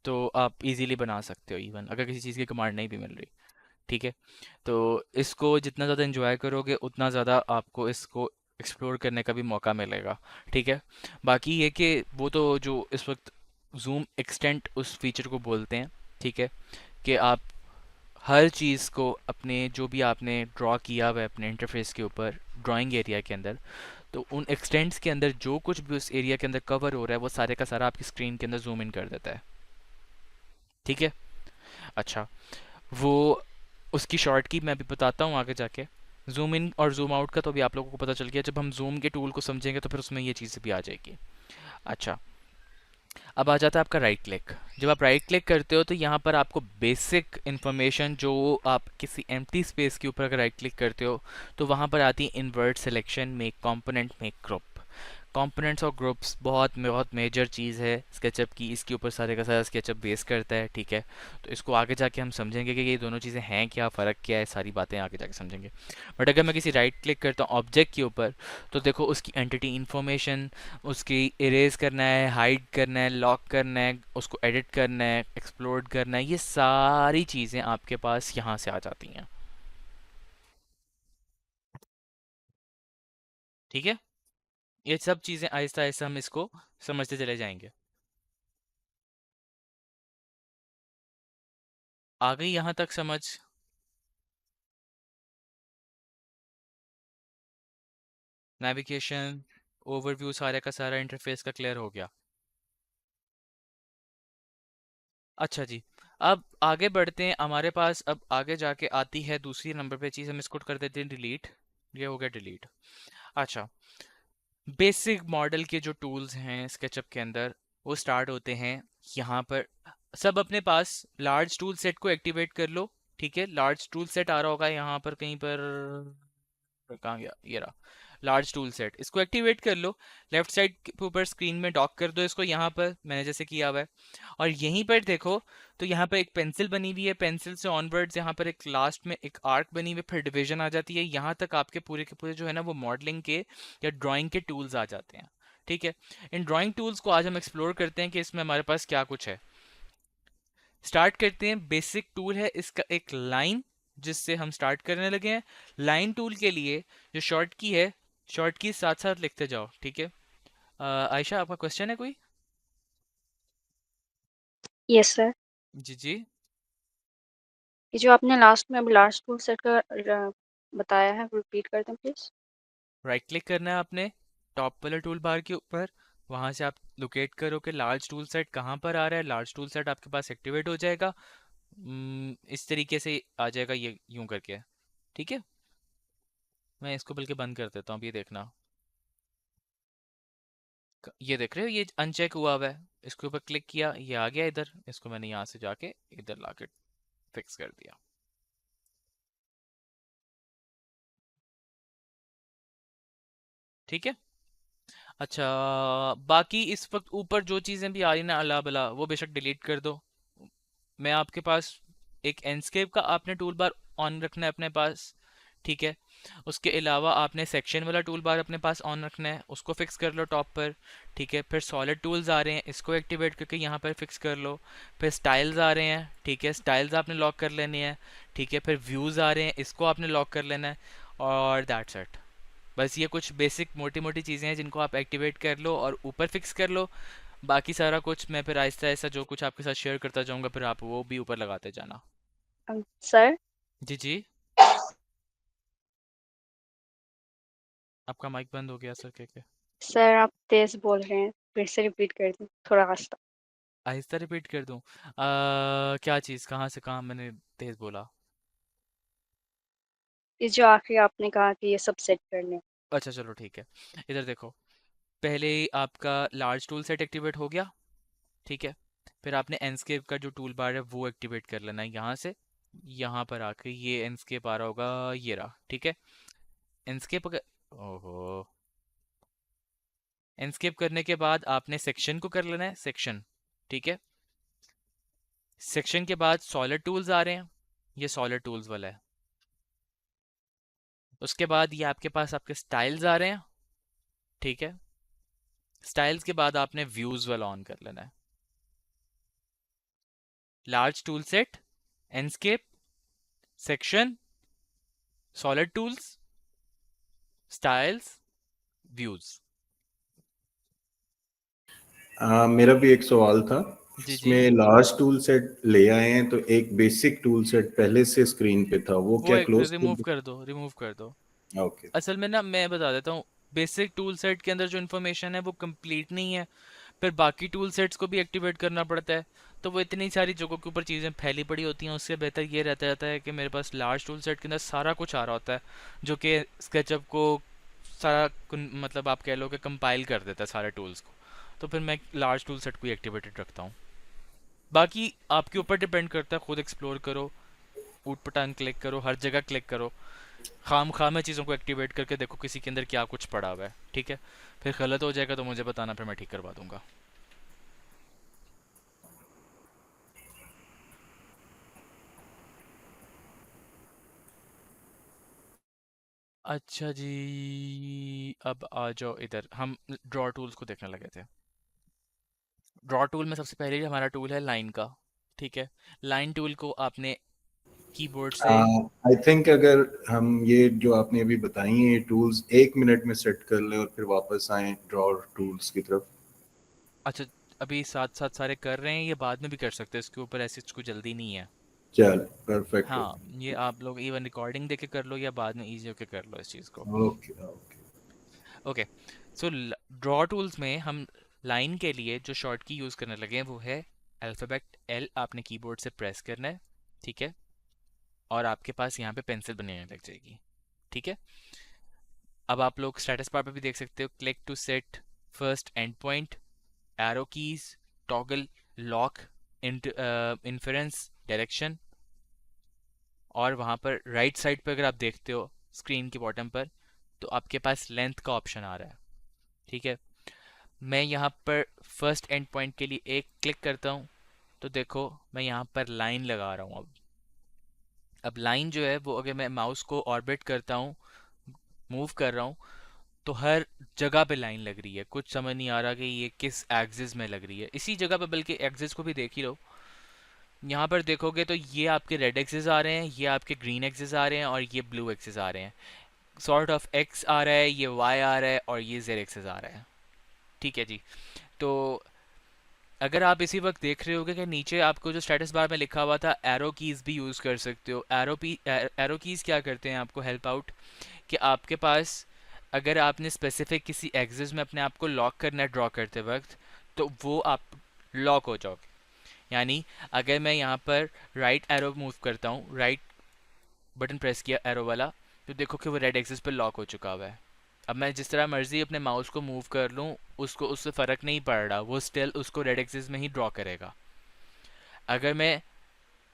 तो आप इजीली बना सकते हो, इवन अगर किसी चीज़ की कमांड नहीं भी मिल रही। ठीक है, तो इसको जितना ज़्यादा एंजॉय करोगे उतना ज़्यादा आपको इसको एक्सप्लोर करने का भी मौका मिलेगा। ठीक है, बाकी ये कि वो तो जो इस वक्त जूम एक्सटेंट उस फीचर को बोलते हैं। ठीक है, कि आप हर चीज़ को अपने जो भी आपने ड्रॉ किया हुआ है अपने इंटरफेस के ऊपर ड्राइंग एरिया के अंदर, तो उन एक्सटेंट्स के अंदर जो कुछ भी उस एरिया के अंदर कवर हो रहा है वो सारे का सारा आपकी स्क्रीन के अंदर जूम इन कर देता है। ठीक है, अच्छा, वो उसकी शॉर्ट की मैं अभी बताता हूँ आगे जाके। जूम इन और जूम आउट का तो अभी आप लोगों को पता चल गया। जब हम जूम के टूल को समझेंगे तो फिर उसमें ये चीज़ भी आ जाएगी। अच्छा, अब आ जाता है आपका राइट क्लिक। जब आप राइट क्लिक करते हो तो यहाँ पर आपको बेसिक इन्फॉर्मेशन जो आप किसी एम्प्टी स्पेस के ऊपर अगर राइट क्लिक करते हो तो वहाँ पर आती है invert selection, make component, make group. Components और ग्रुप्स बहुत बहुत मेजर चीज़ है स्केचअप की। इसके ऊपर सारे का सारा स्केचअप बेस करता है। ठीक है, तो इसको आगे जाके हम समझेंगे कि ये दोनों चीज़ें हैं क्या, फ़र्क क्या है, सारी बातें आगे जाके समझेंगे। बट अगर मैं किसी राइट क्लिक करता हूँ ऑब्जेक्ट के ऊपर तो देखो उसकी एंटिटी इन्फॉर्मेशन, उसकी इरेज करना है, हाइड करना है, लॉक करना है, उसको एडिट करना है, एक्सप्लोड करना है, ये सारी चीज़ें आपके पास यहाँ से आ जाती हैं। ठीक है, ये सब चीज़ें आहिस्ता आहिस्ता हम इसको समझते चले जाएंगे। आ गई यहाँ तक समझ? नेविगेशन, ओवरव्यू, सारे का सारा इंटरफेस का क्लियर हो गया। अच्छा जी, अब आगे बढ़ते हैं। हमारे पास अब आगे जाके आती है दूसरी नंबर पे चीज़, हम इसको कर देते हैं डिलीट। ये हो गया डिलीट। अच्छा, बेसिक मॉडल के जो टूल्स हैं स्केचअप के अंदर वो स्टार्ट होते हैं यहाँ पर। सब अपने पास लार्ज टूल सेट को एक्टिवेट कर लो। ठीक है, लार्ज टूल सेट आ रहा होगा यहाँ पर कहीं पर, कहाँ गया, ये रहा लार्ज टूल सेट। इसको एक्टिवेट कर लो। लेफ्ट साइड के ऊपर स्क्रीन में डॉक कर दो इसको, यहाँ पर मैंने जैसे किया हुआ है। और यहीं पर देखो तो यहाँ पर एक पेंसिल बनी हुई है। पेंसिल से ऑनवर्ड्स यहाँ पर एक लास्ट में एक आर्क बनी हुई है, फिर डिवीजन आ जाती है। यहाँ तक आपके पूरे के पूरे जो है ना वो मॉडलिंग के या ड्राइंग के टूल्स आ जाते हैं। ठीक है, इन ड्राइंग टूल्स को आज हम एक्सप्लोर करते हैं कि इसमें हमारे पास क्या कुछ है। स्टार्ट करते हैं। बेसिक टूल है इसका एक लाइन, जिससे हम स्टार्ट करने लगे हैं। लाइन टूल के लिए जो शॉर्ट की है, शॉर्ट की साथ साथ लिखते जाओ। ठीक है, आयशा आपका क्वेश्चन है कोई? Yes sir. जी जी। ये जो आपने लास्ट में अभी लास्ट टूल सेट का बताया है वो रिपीट कर दें प्लीज। राइट क्लिक करना है आपने टॉप वाले टूल बार के ऊपर। वहां से आप लोकेट करो कि लार्ज टूल सेट कहाँ पर आ रहा है। लार्ज टूल सेट आपके पास एक्टिवेट हो जाएगा। इस तरीके से आ जाएगा ये यूं करके। ठीक है, मैं इसको बल्कि बंद कर देता हूँ। अब ये देखना, ये देख रहे हो ये अनचेक हुआ हुआ है। इसके ऊपर क्लिक किया, ये आ गया इधर। इसको मैंने यहाँ से जाके इधर लाके फिक्स कर दिया। ठीक है, अच्छा, बाकी इस वक्त ऊपर जो चीज़ें भी आ रही ना अला बला वो बेशक डिलीट कर दो। मैं आपके पास एक एंडस्केप का आपने टूल बार ऑन रखना है अपने पास। ठीक है। उसके अलावा आपने सेक्शन वाला टूल बार अपने पास ऑन रखना है, उसको फिक्स कर लो टॉप पर, ठीक है। फिर सॉलिड टूल्स आ रहे हैं, इसको एक्टिवेट करके यहाँ पर फिक्स कर लो। फिर स्टाइल्स आ रहे हैं, ठीक है, स्टाइल्स आपने लॉक कर लेने हैं, ठीक है। फिर व्यूज़ आ रहे हैं, इसको आपने लॉक कर लेना है, और दैट्स इट। बस ये कुछ बेसिक मोटी मोटी चीज़ें हैं जिनको आप एक्टिवेट कर लो और ऊपर फिक्स कर लो। बाकी सारा कुछ मैं फिर आहिस्ता आहिस्ता जो कुछ आपके साथ शेयर करता जाऊंगा, फिर आप वो भी ऊपर लगाते जाना। सर जी जी, आपका माइक बंद हो गया सर, क्या? सर आप तेज बोल रहे हैं, फिर से रिपीट कर दूं थोड़ा आस्ता। आहिस्ता रिपीट कर दूं? क्या चीज़, कहाँ से कहाँ मैंने तेज बोला? ये जो आखिरी आपने कहा कि ये सब सेट करने। अच्छा चलो ठीक है, इधर देखो। पहले ही आपका लार्ज टूल सेट एक्टिवेट हो गया, ठीक है। फिर आपने एनस्केप का जो टूल बार है वो एक्टिवेट कर लेना है, यहाँ से यहाँ पर आके ये एनस्केप आ रहा होगा, ये रहा, ठीक है। एनस्केप अगर, ओहो, एनस्केप करने के बाद आपने सेक्शन को कर लेना है, सेक्शन, ठीक है। सेक्शन के बाद सॉलिड टूल्स आ रहे हैं, ये सॉलिड टूल्स वाला है। उसके बाद ये आपके पास आपके स्टाइल्स आ रहे हैं, ठीक है। स्टाइल्स के बाद आपने व्यूज वाला ऑन कर लेना है। Large tool set, Enscape, section, solid tools, styles, views. मेरा भी एक सवाल था। जी जी, इसमें लार्ज टूल सेट ले आए हैं तो एक बेसिक टूल सेट पहले से स्क्रीन पे था, वो वो क्या एक क्लोज रिमूव कर दो, रिमूव कर दो। ओके। असल में ना मैं बता देता हूँ, बेसिक टूल सेट के अंदर जो इन्फॉर्मेशन है वो कंप्लीट नहीं है, फिर बाकी टूल सेट्स को भी एक्टिवेट करना पड़ता है, तो वो इतनी सारी जगहों के ऊपर चीज़ें फैली पड़ी होती हैं। उससे बेहतर ये रहता है कि मेरे पास लार्ज टूल सेट के अंदर सारा कुछ आ रहा होता है, जो कि स्केचअप को सारा मतलब आप कह लो कि कंपाइल कर देता है सारे टूल्स को। तो फिर मैं लार्ज टूल सेट को एक्टिवेटेड रखता हूँ। बाकी आपके ऊपर डिपेंड करता है, खुद एक्सप्लोर करो, ऊट पटांग क्लिक करो, हर जगह क्लिक करो, खाम खाम में चीज़ों को एक्टिवेट करके देखो किसी के अंदर क्या कुछ पड़ा हुआ है, ठीक है। फिर गलत हो जाएगा तो मुझे बताना, फिर मैं ठीक करवा दूंगा। अच्छा जी, अब आ जाओ इधर, हम ड्रॉ टूल्स को देखने लगे थे। ड्रॉ टूल में सबसे पहले हमारा टूल है लाइन का, ठीक है। लाइन टूल को आपने कीबोर्ड से, आई थिंक अगर हम ये जो आपने अभी बताई हैं ये टूल्स 1 मिनट में सेट कर ले और फिर वापस आए ड्रॉ टूल्स की तरफ। अच्छा, अभी साथ साथ सारे कर रहे हैं, ये बाद में भी कर सकते हैं, इसके ऊपर ऐसी कोई जल्दी नहीं है। चल परफेक्ट हाँ, ये आप लोग इवन रिकॉर्डिंग देके कर लो या बाद में इजी होके कर लो इस चीज़ को। Okay okay. Okay, so draw tools में हम लाइन के लिए जो शॉर्ट की यूज़ करने लगे हैं वो है अल्फ़ाबेट एल, आपने कीबोर्ड से प्रेस करना है, ठीक है। और आपके पास यहाँ पे पेंसिल बनने लग जाएगी, ठीक है। अब आप लोग स्टेटस बार पे भी देख सकते हो, click to set first end point, arrow keys, toggle, lock, inference, direction, और वहाँ पर राइट साइड पर अगर आप देखते हो स्क्रीन के बॉटम पर, तो आपके पास लेंथ का ऑप्शन आ रहा है, ठीक है। मैं यहाँ पर फर्स्ट एंड पॉइंट के लिए एक क्लिक करता हूँ, तो देखो मैं यहाँ पर लाइन लगा रहा हूँ। अब लाइन जो है वो अगर मैं माउस को ऑर्बिट करता हूँ, मूव कर रहा हूँ, तो हर जगह पे लाइन लग रही है। कुछ समझ नहीं आ रहा कि ये किस एक्सिस में लग रही है, इसी जगह पे, बल्कि एक्सिस को भी देख ही लो। यहाँ पर देखोगे तो ये आपके रेड एक्सिस आ रहे हैं, ये आपके ग्रीन एक्सिस आ रहे हैं, और ये ब्लू एक्सिस आ रहे हैं। सॉर्ट ऑफ एक्स आ रहा है, ये वाई आ रहा है, और ये जेड एक्सिस आ रहा है, ठीक है जी। तो अगर आप इसी वक्त देख रहे होगे कि नीचे आपको जो स्टेटस बार में लिखा हुआ था, एरो कीज़ भी यूज़ कर सकते हो। एरो कीज़ क्या करते हैं आपको हेल्प आउट, कि आपके पास अगर आपने स्पेसिफिक किसी एक्सिस में अपने आप को लॉक करना है ड्रॉ करते वक्त, तो वो आप लॉक हो जाओगे। यानी अगर मैं यहाँ पर राइट एरो मूव करता हूँ, राइट बटन प्रेस किया एरो वाला, तो देखो कि वो रेड एक्सिस पर लॉक हो चुका हुआ है। अब मैं जिस तरह मर्जी अपने माउस को मूव कर लूँ, उसको उससे फ़र्क नहीं पड़ रहा, वो स्टिल उसको रेड एक्सिस में ही ड्रॉ करेगा। अगर मैं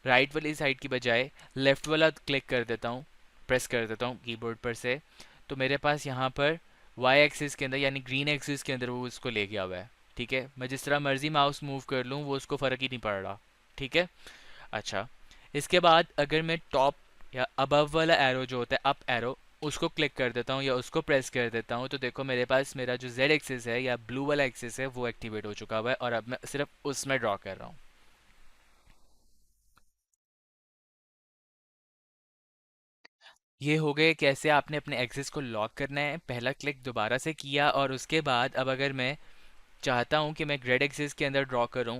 राइट वाली साइड की बजाय लेफ़्ट वाला क्लिक कर देता हूँ, प्रेस कर देता हूँ कीबोर्ड पर से, तो मेरे पास यहाँ पर वाई एक्सिस के अंदर यानी ग्रीन एक्सिस के अंदर वो उसको ले गया हुआ है, ठीक है। मैं जिस तरह मर्जी माउस मूव कर लूँ वो उसको फ़र्क ही नहीं पड़ रहा, ठीक है। अच्छा, इसके बाद अगर मैं टॉप या अबव वाला एरो जो होता है अप एरो, उसको क्लिक कर देता हूँ या उसको प्रेस कर देता हूँ, तो देखो मेरे पास मेरा जो जेड एक्सिस है या ब्लू वाला एक्सिस है वो एक्टिवेट हो चुका हुआ है और अब मैं सिर्फ उसमें ड्रॉ कर रहा हूँ। ये हो गए कैसे आपने अपने एक्सिस को लॉक करना है। पहला क्लिक दोबारा से किया और उसके बाद अब अगर मैं चाहता हूँ कि मैं ग्रेड एक्सिस के अंदर ड्रॉ करूँ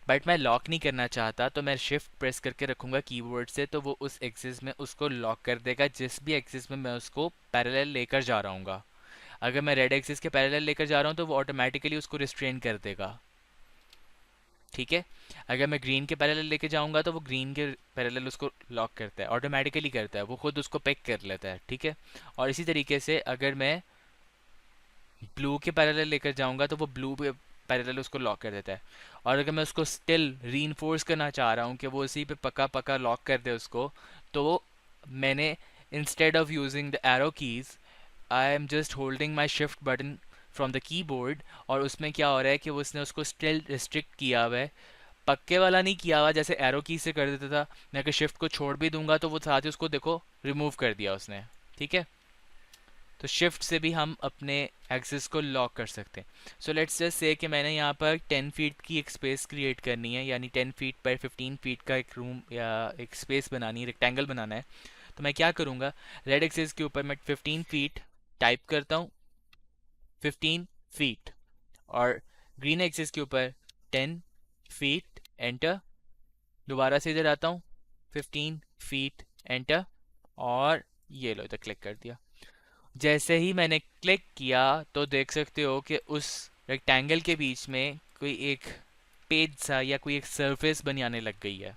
बट मैं लॉक नहीं करना चाहता, तो मैं शिफ्ट प्रेस करके रखूँगा कीबोर्ड से, तो वो उस एक्सिस में उसको लॉक कर देगा जिस भी एक्सिस में मैं उसको पैरेलल लेकर जा रहा हूँगा। अगर मैं रेड एक्सिस के पैरेलल लेकर जा रहा हूँ तो वो ऑटोमेटिकली उसको रिस्ट्रेन कर देगा, ठीक है। अगर मैं ग्रीन के पैरेलल लेके जाऊंगा तो वो ग्रीन के पैरेलल उसको लॉक करता है, ऑटोमेटिकली करता है, वो खुद उसको पिक कर लेता है, ठीक है। और इसी तरीके से अगर मैं ब्लू के पैरेलल लेकर जाऊंगा तो वो ब्लू पे पैरेलल उसको लॉक कर देता है। और अगर मैं उसको स्टिल रीइंफोर्स करना चाह रहा हूँ कि वो उसी पे पक्का पक्का लॉक कर दे उसको, तो मैंने instead of using the arrow keys I am just holding my shift button from the keyboard, और उसमें क्या हो रहा है कि वो उसने उसको स्टिल रिस्ट्रिक्ट किया हुआ है, पक्के वाला नहीं किया हुआ जैसे एरो की से कर देता था। मैं अगर शिफ्ट को छोड़ भी दूंगा तो वो साथ ही उसको देखो रिमूव कर दिया उसने, ठीक है। तो शिफ्ट से भी हम अपने एक्सिस को लॉक कर सकते हैं। सो लेट्स जस्ट से कि मैंने यहाँ पर 10 फीट की एक स्पेस क्रिएट करनी है, यानी 10 फीट पर 15 फीट का एक रूम या एक स्पेस बनानी है, रेक्टेंगल बनाना है। तो मैं क्या करूँगा, रेड एक्सिस के ऊपर मैं 15 फीट टाइप करता हूँ, 15 फीट, और ग्रीन एक्सिस के ऊपर 10 फीट, एंटर। दोबारा से इधर आता हूँ, 15 फीट, एंटर, और ये लो इधर क्लिक कर दिया। जैसे ही मैंने क्लिक किया तो देख सकते हो कि उस रेक्टेंगल के बीच में कोई एक पेज सा या कोई एक सरफेस बन आने लग गई है।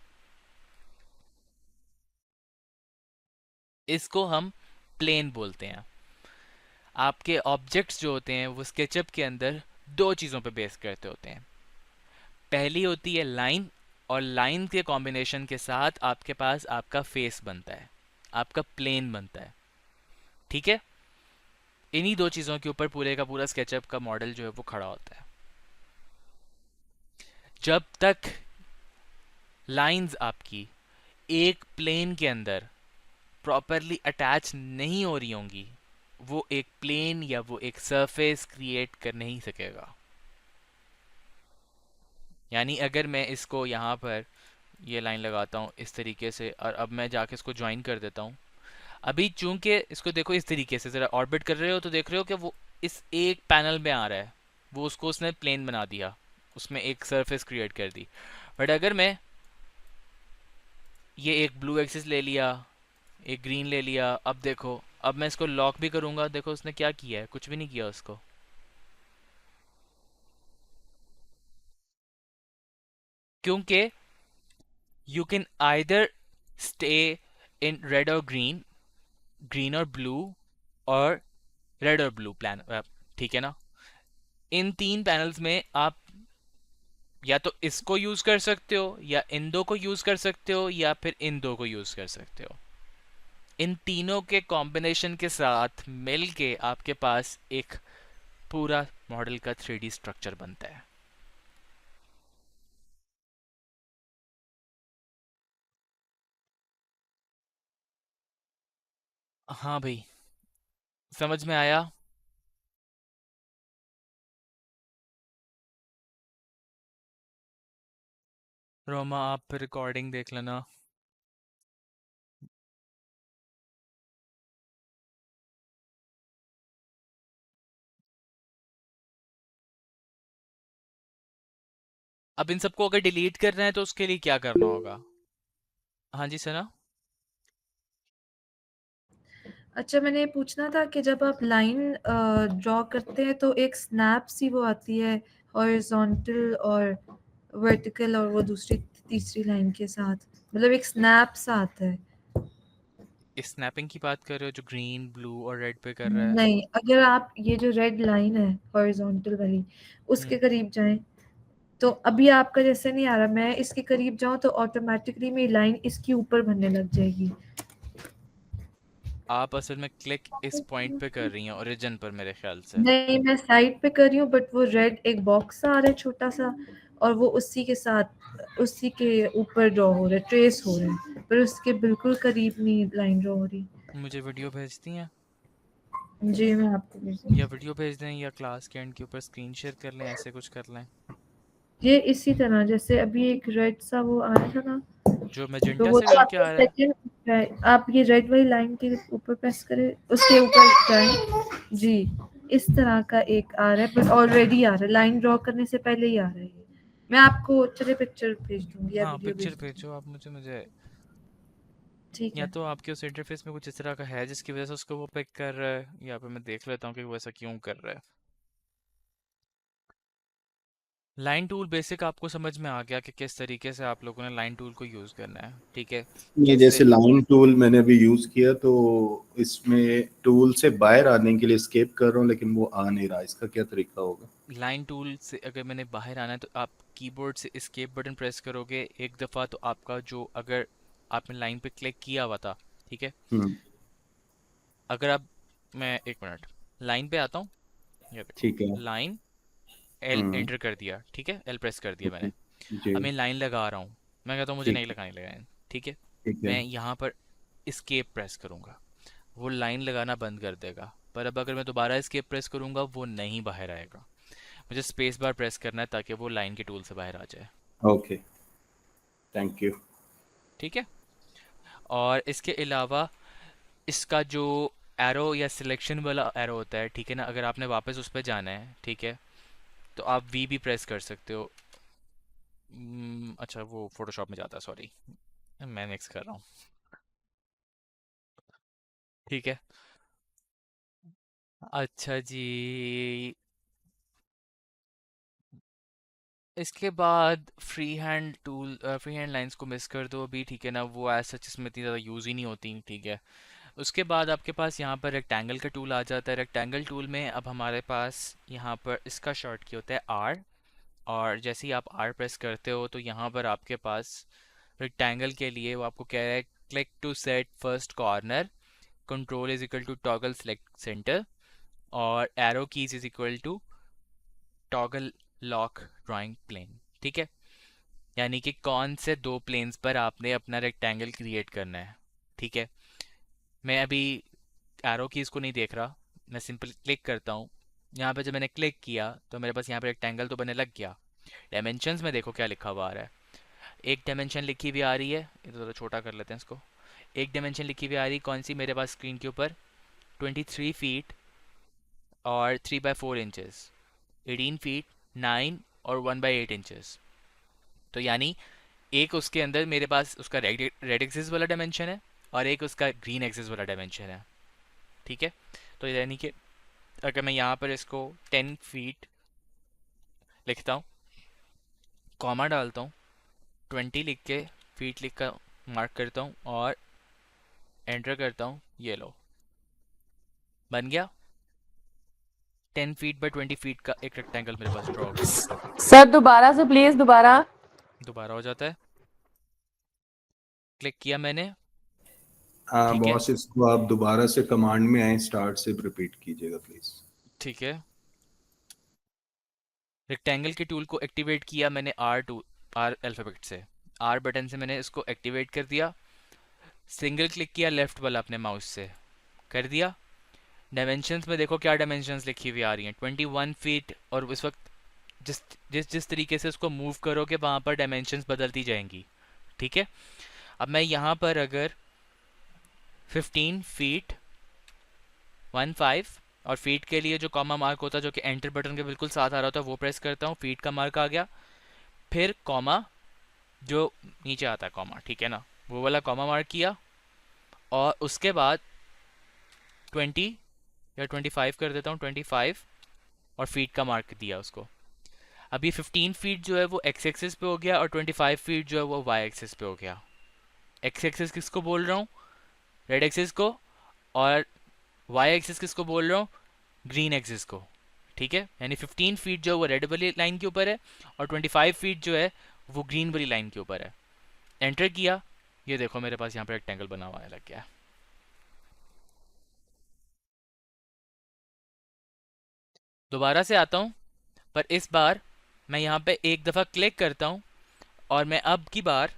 इसको हम प्लेन बोलते हैं। आपके ऑब्जेक्ट्स जो होते हैं वो स्केचअप के अंदर दो चीज़ों पे बेस करते होते हैं। पहली होती है लाइन, और लाइन के कॉम्बिनेशन के साथ आपके पास आपका फेस बनता है, आपका प्लेन बनता है, ठीक है। इन्हीं दो चीज़ों के ऊपर पूरे का पूरा स्केचअप का मॉडल जो है वो खड़ा होता है। जब तक लाइंस आपकी एक प्लेन के अंदर प्रॉपरली अटैच नहीं हो रही होंगी, वो एक प्लेन या वो एक सरफेस क्रिएट कर नहीं सकेगा। यानी अगर मैं इसको यहाँ पर ये लाइन लगाता हूँ इस तरीके से, और अब मैं जाके इसको ज्वाइन कर देता हूँ। अभी चूंकि इसको देखो इस तरीके से ज़रा ऑर्बिट कर रहे हो तो देख रहे हो कि वो इस एक पैनल में आ रहा है, वो उसको उसने प्लेन बना दिया, उसमें एक सरफेस क्रिएट कर दी। बट अगर मैं ये एक ब्लू एक्सिस ले लिया, एक ग्रीन ले लिया, अब देखो अब मैं इसको लॉक भी करूँगा, देखो उसने क्या किया है, कुछ भी नहीं किया उसको। क्योंकि you can either stay in red और ग्रीन, ग्रीन और ब्लू, और रेड और ब्लू प्लान, ठीक है ना। इन तीन पैनल्स में आप या तो इसको यूज कर सकते हो, या इन दो को यूज कर सकते हो, या फिर इन दो को यूज कर सकते हो। इन तीनों के कॉम्बिनेशन के साथ मिल के आपके पास एक पूरा मॉडल का 3D स्ट्रक्चर बनता है। हाँ भाई, समझ में आया। रोमा आप फिर रिकॉर्डिंग देख लेना। अब इन सबको अगर डिलीट करना है तो उसके लिए क्या करना होगा? हाँ जी सना। अच्छा, मैंने ये पूछना था कि जब आप लाइन ड्रॉ करते हैं तो एक स्नैप सी वो आती है हॉरिजॉन्टल और वर्टिकल, और वो दूसरी तीसरी लाइन के साथ, मतलब एक स्नैप सा आता है। इस स्नैपिंग की बात कर रहे हो जो ग्रीन ब्लू और रेड पे कर रहा है? नहीं, अगर आप ये जो रेड लाइन है हॉरिजॉन्टल वाली उसके करीब जाएं, तो अभी आपका जैसे नहीं आ रहा, मैं इसके करीब जाऊं तो ऑटोमेटिकली मेरी लाइन इसके ऊपर बनने लग जाएगी। आप असल में क्लिक इस पॉइंट पे कर रही हैं ओरिजिन पर मेरे ख्याल से। नहीं, मैं साइड पे कर रही हूँ, बट वो रेड एक बॉक्स आ रहा है छोटा सा, और वो उसी के साथ उसी के ऊपर ड्रॉ हो रहा है, ट्रेस हो रहा है। पर उसके बिल्कुल करीब नहीं लाइन ड्रॉ हो रही। मुझे वीडियो भेजती हैं, जी मैं आपको भेज दूँगी। या वीडियो भेज दें या क्लास के एंड के ऊपर स्क्रीन शेयर कर लें, ऐसे कुछ कर लें। ये इसी तरह जैसे अभी एक रेड सा वो आ रहा था ना, जो तो मैजेंटा वो से तो करके आपको आ रहा है। सेकंड आप ये रेड वाली लाइन के ऊपर प्रेस करें, उसके ऊपर जाएं जी, इस तरह का एक आ रहा है पर ऑलरेडी आ रहा है, लाइन ड्रॉ करने से पहले ही आ रहा है ये। मैं आपको चलिए पिक्चर भेज दूंगी या हाँ वीडियो पिक्चर भेज दूंगी। भेजो आप मुझे ठीक या है। तो आपके उस इंटरफेस में कुछ इस तरह का है जिसकी वजह से उसको वो पिक कर रहा है, या फिर मैं देख लेता हूँ कि वो ऐसा क्यों कर रहा है। लाइन टूल बेसिक आपको समझ में आ गया कि किस तरीके से आप लोगों ने लाइन टूल को यूज़ करना है, ठीक है। ये कैसे जैसे लाइन टूल मैंने अभी यूज किया, तो इसमें टूल से बाहर आने के लिए एस्केप कर रहा हूँ लेकिन वो आ नहीं रहा, इसका क्या तरीका होगा? लाइन टूल से अगर मैंने बाहर आना है तो आप कीबोर्ड से एस्केप बटन प्रेस करोगे एक दफ़ा, तो आपका जो अगर आपने लाइन पे क्लिक किया हुआ था, ठीक है, हम्म, अगर आप मैं एक मिनट लाइन पे आता हूँ, ये देखो ठीक है। लाइन, एल हम्म, एंटर कर दिया, ठीक है, एल प्रेस कर दिया ठीक मैंने। है। जी, अब मैं लाइन लगा रहा हूँ, मैं कहता हूँ मुझे ठीक नहीं है, लगानी लगाए, ठीक है। ठीक है। मैं यहाँ पर एस्केप प्रेस करूँगा, वो लाइन लगाना बंद कर देगा, पर अब अगर मैं दोबारा एस्केप प्रेस करूँगा वो नहीं बाहर आएगा। मुझे स्पेस बार प्रेस करना है ताकि वो लाइन के टूल से बाहर आ जाए, ओके, थैंक यू। ठीक है। और इसके अलावा इसका जो एरो या सिलेक्शन वाला एरो होता है, ठीक है ना, अगर आपने वापस उस पर जाना है, ठीक है, तो आप वी भी प्रेस कर सकते हो। अच्छा वो फोटोशॉप में जाता है, सॉरी मैं मिक्स कर रहा हूँ, ठीक है। अच्छा जी, इसके बाद फ्री हैंड लाइंस को मिस कर दो अभी, ठीक है ना, वो एज सच इसमें इतनी ज़्यादा यूज़ ही नहीं होती, ठीक है। उसके बाद आपके पास यहाँ पर रेक्टेंगल का टूल आ जाता है। रेक्टेंगल टूल में अब हमारे पास यहाँ पर इसका शॉर्ट की होता है आर, और जैसे ही आप आर प्रेस करते हो तो यहाँ पर आपके पास रेक्टेंगल के लिए वो आपको कह रहा है click to set first corner, control is equal to toggle select centre, और arrow keys is equal to toggle lock drawing plane, ठीक है। यानी कि कौन से दो प्लेन्स पर आपने अपना रेक्टेंगल क्रिएट करना है, ठीक है। मैं अभी एरो कीज़ को नहीं देख रहा, मैं सिंपल क्लिक करता हूँ। यहाँ पे जब मैंने क्लिक किया तो मेरे पास यहाँ पे रेक्टेंगल तो बनने लग गया। डायमेंशंस में देखो क्या लिखा हुआ आ रहा है, एक डायमेंशन लिखी हुई आ रही है, ये तो ज़रा छोटा कर लेते हैं इसको। एक डायमेंशन लिखी हुई आ रही, कौन सी मेरे पास स्क्रीन के ऊपर, 23 फीट और 3/4 इंचेस, 18 फीट 9 और 1/8 इंचेस। तो यानी एक उसके अंदर मेरे पास उसका रेड एक्सिस वाला डायमेंशन है और एक उसका ग्रीन एक्सिस वाला डायमेंशन है, ठीक है। तो यानी कि अगर मैं यहाँ पर इसको 10 फीट लिखता हूँ, कॉमा डालता हूँ, 20 लिख के फीट लिख कर मार्क करता हूँ और एंटर करता हूँ, ये लो बन गया 10 फीट बाय 20 फीट का एक रेक्टेंगल मेरे पास ड्रॉ हो गया। सर दोबारा से प्लीज दोबारा। दोबारा हो जाता है, क्लिक किया मैंने, हाँ ठीक है, बॉस, इसको आप दोबारा से कमांड में आए, स्टार्ट से रिपीट कीजिएगा प्लीज। ठीक है। रेक्टेंगल के टूल को एक्टिवेट किया मैंने आर अल्फ़ाबेट से, आर बटन से मैंने इसको एक्टिवेट कर दिया। सिंगल क्लिक किया लेफ्ट वाला अपने माउस से, कर दिया। डायमेंशंस में देखो क्या डायमेंशंस लिखी हुई आ रही हैं, 21 फीट, और इस वक्त जिस जिस जिस तरीके से उसको मूव करोगे वहाँ पर डायमेंशंस बदलती जाएंगी, ठीक है। अब मैं यहाँ पर अगर 15 फीट 15 और फीट के लिए जो कॉमा मार्क होता है जो कि एंटर बटन के बिल्कुल साथ आ रहा होता है वो प्रेस करता हूँ, फीट का मार्क आ गया। फिर कॉमा जो नीचे आता है कॉमा, ठीक है ना, वो वाला कॉमा मार्क किया, और उसके बाद 20 या 25 कर देता हूँ, 25 और फीट का मार्क दिया उसको। अब ये 15 फीट जो है वो एक्स एक्सिस पे हो गया और 25 फीट जो है वो वाई एक्सिस पे हो गया। एक्स एक्सिस किसको बोल रहा हूँ, रेड एक्सिस को, और वाई एक्सिस किसको बोल रहा हूँ, ग्रीन एक्सिस को, ठीक है। यानी 15 फीट जो है वो रेड वाली लाइन के ऊपर है और 25 फीट जो है वो ग्रीन वाली लाइन के ऊपर है। एंटर किया, ये देखो मेरे पास यहाँ पर रेक्टेंगल बना हुआ है, लग गया। दोबारा से आता हूँ, पर इस बार मैं यहाँ पे एक दफ़ा क्लिक करता हूँ और मैं अब की बार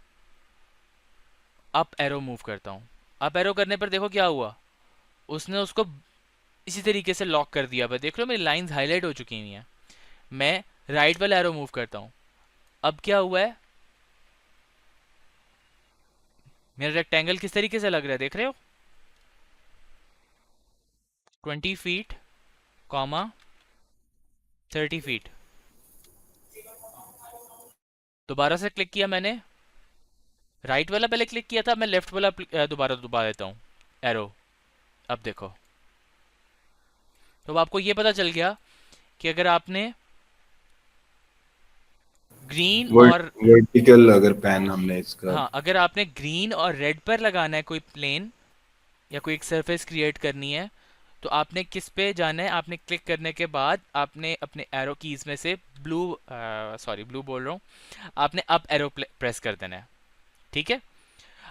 अप एरो मूव करता हूँ। अप एरो करने पर देखो क्या हुआ, उसने उसको इसी तरीके से लॉक कर दिया। पर देख लो मेरी लाइंस हाईलाइट हो चुकी हुई हैं। मैं राइट वाला एरो मूव करता हूँ, अब क्या हुआ है, मेरा रेक्टेंगल किस तरीके से लग रहा है देख रहे हो, 20 फीट कॉमा 30 फीट। दोबारा से क्लिक किया मैंने, राइट वाला पहले क्लिक किया था, मैं लेफ्ट वाला दोबारा दबा देता हूँ एरो। अब देखो, तो अब आपको ये पता चल गया कि अगर आपने ग्रीन और वर्टिकल अगर पैन हमने इसका, हाँ, अगर आपने ग्रीन और रेड पर लगाना है कोई प्लेन या कोई एक सरफेस क्रिएट करनी है, तो आपने किस पे जाना है, आपने क्लिक करने के बाद आपने अपने एरो कीज में से ब्लू बोल रहा हूँ, आपने अप एरो प्रेस कर देना है। ठीक है,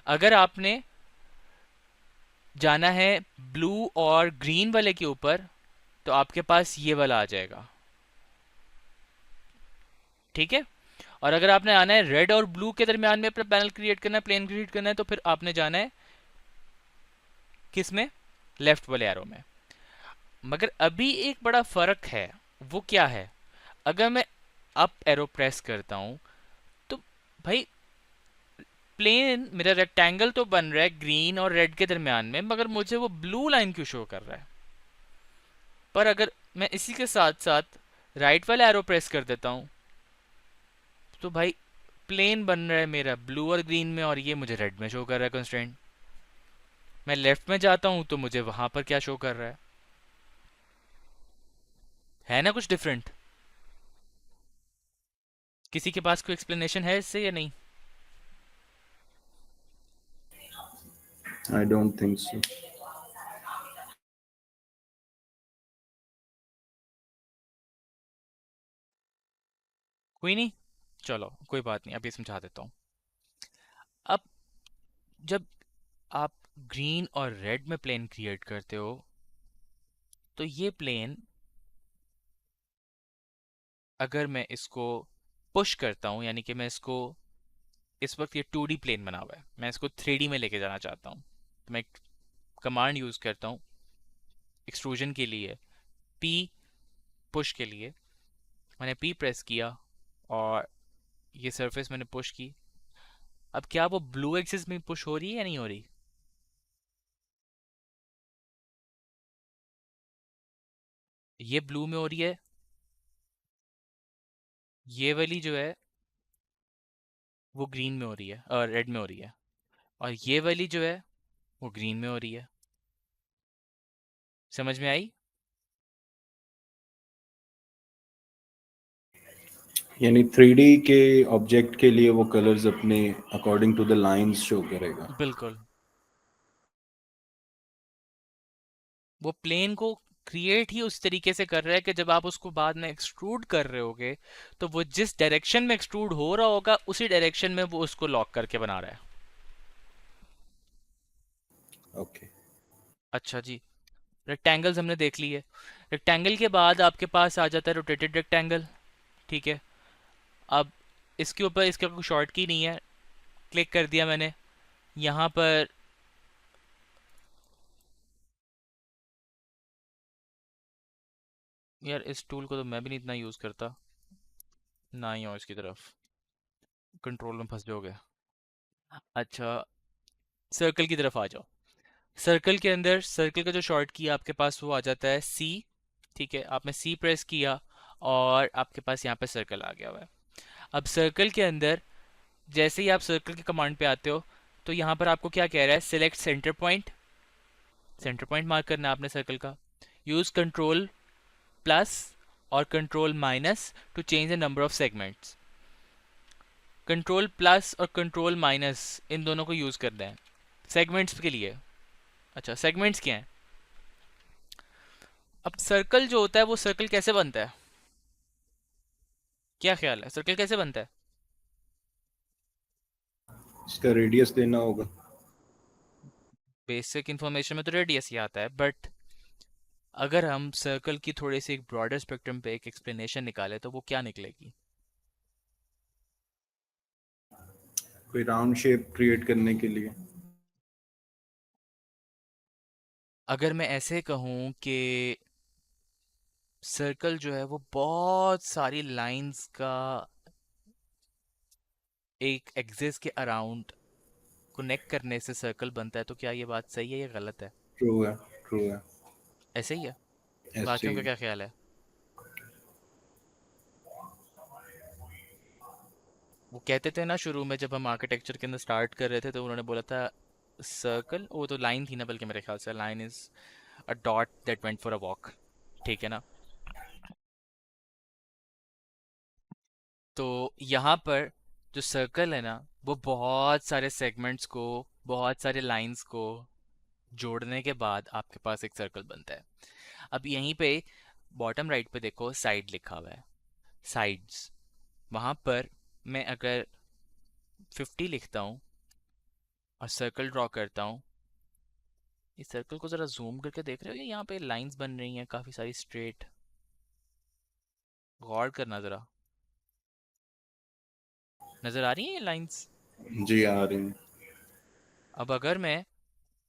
अगर आपने जाना है ब्लू और ग्रीन वाले के ऊपर, तो आपके पास ये वाला आ जाएगा। ठीक है, और अगर आपने आना है रेड और ब्लू के दरमियान में अपना पैनल क्रिएट करना है, प्लेन क्रिएट करना है, तो फिर आपने जाना है किस में, लेफ्ट वाले एरो में। मगर अभी एक बड़ा फर्क है, वो क्या है, अगर मैं अप एरो प्रेस करता हूं तो भाई प्लेन मेरा रेक्टेंगल तो बन रहा है ग्रीन और रेड के दरमियान में, मगर मुझे वो ब्लू लाइन क्यों शो कर रहा है। पर अगर मैं इसी के साथ साथ राइट वाला एरो प्रेस कर देता हूं, तो भाई प्लेन बन रहा है मेरा ब्लू और ग्रीन में, और ये मुझे रेड में शो कर रहा है कंस्ट्रेंट। मैं लेफ्ट में जाता हूं तो मुझे वहां पर क्या शो कर रहा है ना कुछ डिफरेंट। किसी के पास कोई एक्सप्लेनेशन है इससे या नहीं? I don't think so. कोई नहीं, चलो कोई बात नहीं, अभी समझा देता हूँ। अब जब आप ग्रीन और रेड में प्लेन क्रिएट करते हो, तो ये प्लेन अगर मैं इसको पुश करता हूँ, यानी कि मैं इसको, इस वक्त ये 2D प्लेन बना हुआ है, मैं इसको 3D में लेके जाना चाहता हूँ, तो मैं एक कमांड यूज़ करता हूँ एक्सट्रूजन के लिए, P पुश के लिए। मैंने P प्रेस किया और ये सरफेस मैंने पुश की। अब क्या वो ब्लू एक्सिस में पुश हो रही है या नहीं हो रही? ये ब्लू में हो रही है, ये वाली जो है वो ग्रीन में हो रही है और रेड में हो रही है, और ये वाली जो है वो ग्रीन में हो रही है। समझ में आई? यानी 3D के ऑब्जेक्ट के लिए वो कलर्स अपने according to the lines show करेगा। बिल्कुल, वो प्लेन को क्रिएट ही उस तरीके से कर रहा है कि जब आप उसको बाद में एक्सट्रूड कर रहे होगे, तो वो जिस डायरेक्शन में एक्सट्रूड हो रहा होगा उसी डायरेक्शन में वो उसको लॉक करके बना रहा है। ओके। अच्छा जी, रेक्टेंगल्स हमने देख लिए। रेक्टेंगल के बाद आपके पास आ जाता है रोटेटेड रेक्टेंगल। ठीक है, अब इसके ऊपर इसका कोई शॉर्ट की नहीं है, क्लिक कर दिया मैंने यहाँ पर। यार इस टूल को तो मैं भी नहीं इतना यूज़ करता, ना ही हो इसकी तरफ, कंट्रोल में फंस जाओगे। अच्छा, सर्कल की तरफ आ जाओ। सर्कल के अंदर सर्कल का जो शॉर्ट की आपके पास वो आ जाता है सी। ठीक है, आपने सी प्रेस किया और आपके पास यहाँ पे सर्कल आ गया हुआ है। अब सर्कल के अंदर जैसे ही आप सर्कल के कमांड पे आते हो, तो यहाँ पर आपको क्या कह रहा है, select centre point. Centre point mark करना है आपने सर्कल का। यूज़ कंट्रोल प्लस और control minus two change the number of segments. Control plus और कंट्रोल माइनस इन दोनों को यूज़ करना है सेगमेंट्स के लिए। अच्छा, सेगमेंट्स क्या हैं? अब सर्कल जो होता है वो सर्कल कैसे बनता है, क्या ख्याल है, सर्कल कैसे बनता है? इसका रेडियस देना होगा। बेसिक इन्फॉर्मेशन में तो रेडियस ही आता है, बट अगर हम सर्कल की थोड़ी सी एक ब्रॉडर स्पेक्ट्रम पे एक एक्सप्लेनेशन निकाले तो वो क्या निकलेगी? कोई राउंड शेप क्रिएट करने के लिए। अगर मैं ऐसे कहूँ कि सर्कल जो है वो बहुत सारी लाइंस का एक एक्सिस के अराउंड कनेक्ट करने से सर्कल बनता है, तो क्या ये बात सही है या गलत है? ट्रू है, ट्रू है। ऐसे ही है? ऐसे बाकियों का ही। क्या ख्याल है? वो कहते थे ना शुरू में जब हम आर्किटेक्चर के अंदर स्टार्ट कर रहे थे, तो उन्होंने बोला था सर्कल, वो तो लाइन थी ना, बल्कि मेरे ख्याल से line is a dot that went for a walk. ठीक है ना? तो यहाँ पर जो सर्कल है ना, वो बहुत सारे सेगमेंट्स को, बहुत सारे लाइंस को जोड़ने के बाद आपके पास एक सर्कल बनता है। अब यहीं पे बॉटम राइट पे देखो साइड लिखा हुआ है, साइड्स। वहाँ पर मैं अगर 50 लिखता हूँ और सर्कल ड्रॉ करता हूँ, इस सर्कल को ज़रा जूम करके देख रहे हो, ये यहाँ पे लाइंस बन रही हैं काफ़ी सारी स्ट्रेट। गौर करना ज़रा, नज़र आ रही हैं ये लाइंस? जी आ रही है। अब अगर मैं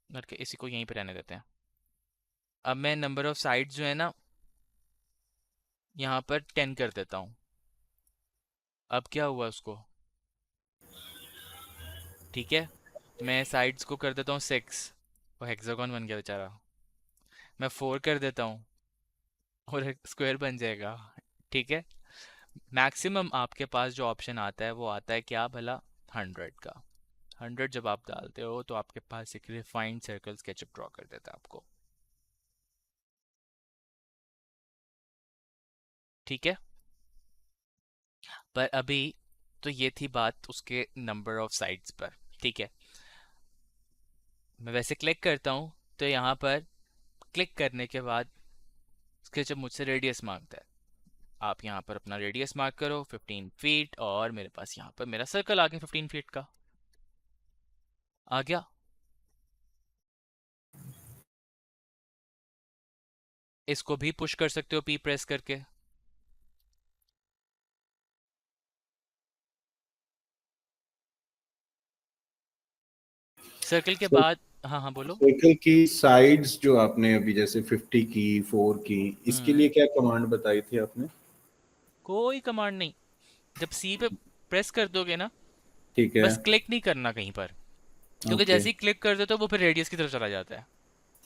करके इसी को यहीं पे रहने देते हैं, अब मैं नंबर ऑफ साइड्स जो है ना यहाँ पर 10 कर देता हूँ। अब क्या हुआ उसको? ठीक है, मैं साइड्स को कर देता हूँ 6, वो हेक्सागोन बन गया बेचारा। मैं 4 कर देता हूँ और एक स्क्वायर बन जाएगा। ठीक है, मैक्सिमम आपके पास जो ऑप्शन आता है वो आता है क्या भला? 100 का। 100 जब आप डालते हो तो आपके पास एक रिफाइंड सर्कल स्केचअप ड्रॉ कर देता है आपको। ठीक है, पर अभी तो ये थी बात उसके नंबर ऑफ साइड्स पर। ठीक है, मैं वैसे क्लिक करता हूँ तो यहाँ पर क्लिक करने के बाद स्केचअप मुझसे रेडियस मांगता है। आप यहाँ पर अपना रेडियस मार्क करो 15 फीट, और मेरे पास यहाँ पर मेरा सर्कल आ गया 15 फीट का। आ गया। इसको भी पुश कर सकते हो पी प्रेस करके। सर्कल के बाद, हाँ हाँ बोलो। सर्कल की साइड्स जो आपने अभी जैसे 50 की, 4 की, इसके लिए हम्म, क्या कमांड बताई थी आपने? कोई कमांड नहीं। जब सी पे प्रेस कर दोगे ना, ठीक है। बस क्लिक नहीं करना कहीं पर, क्योंकि ओके। जैसे ही क्लिक कर देते हो वो फिर रेडियस की तरफ चला जाता है।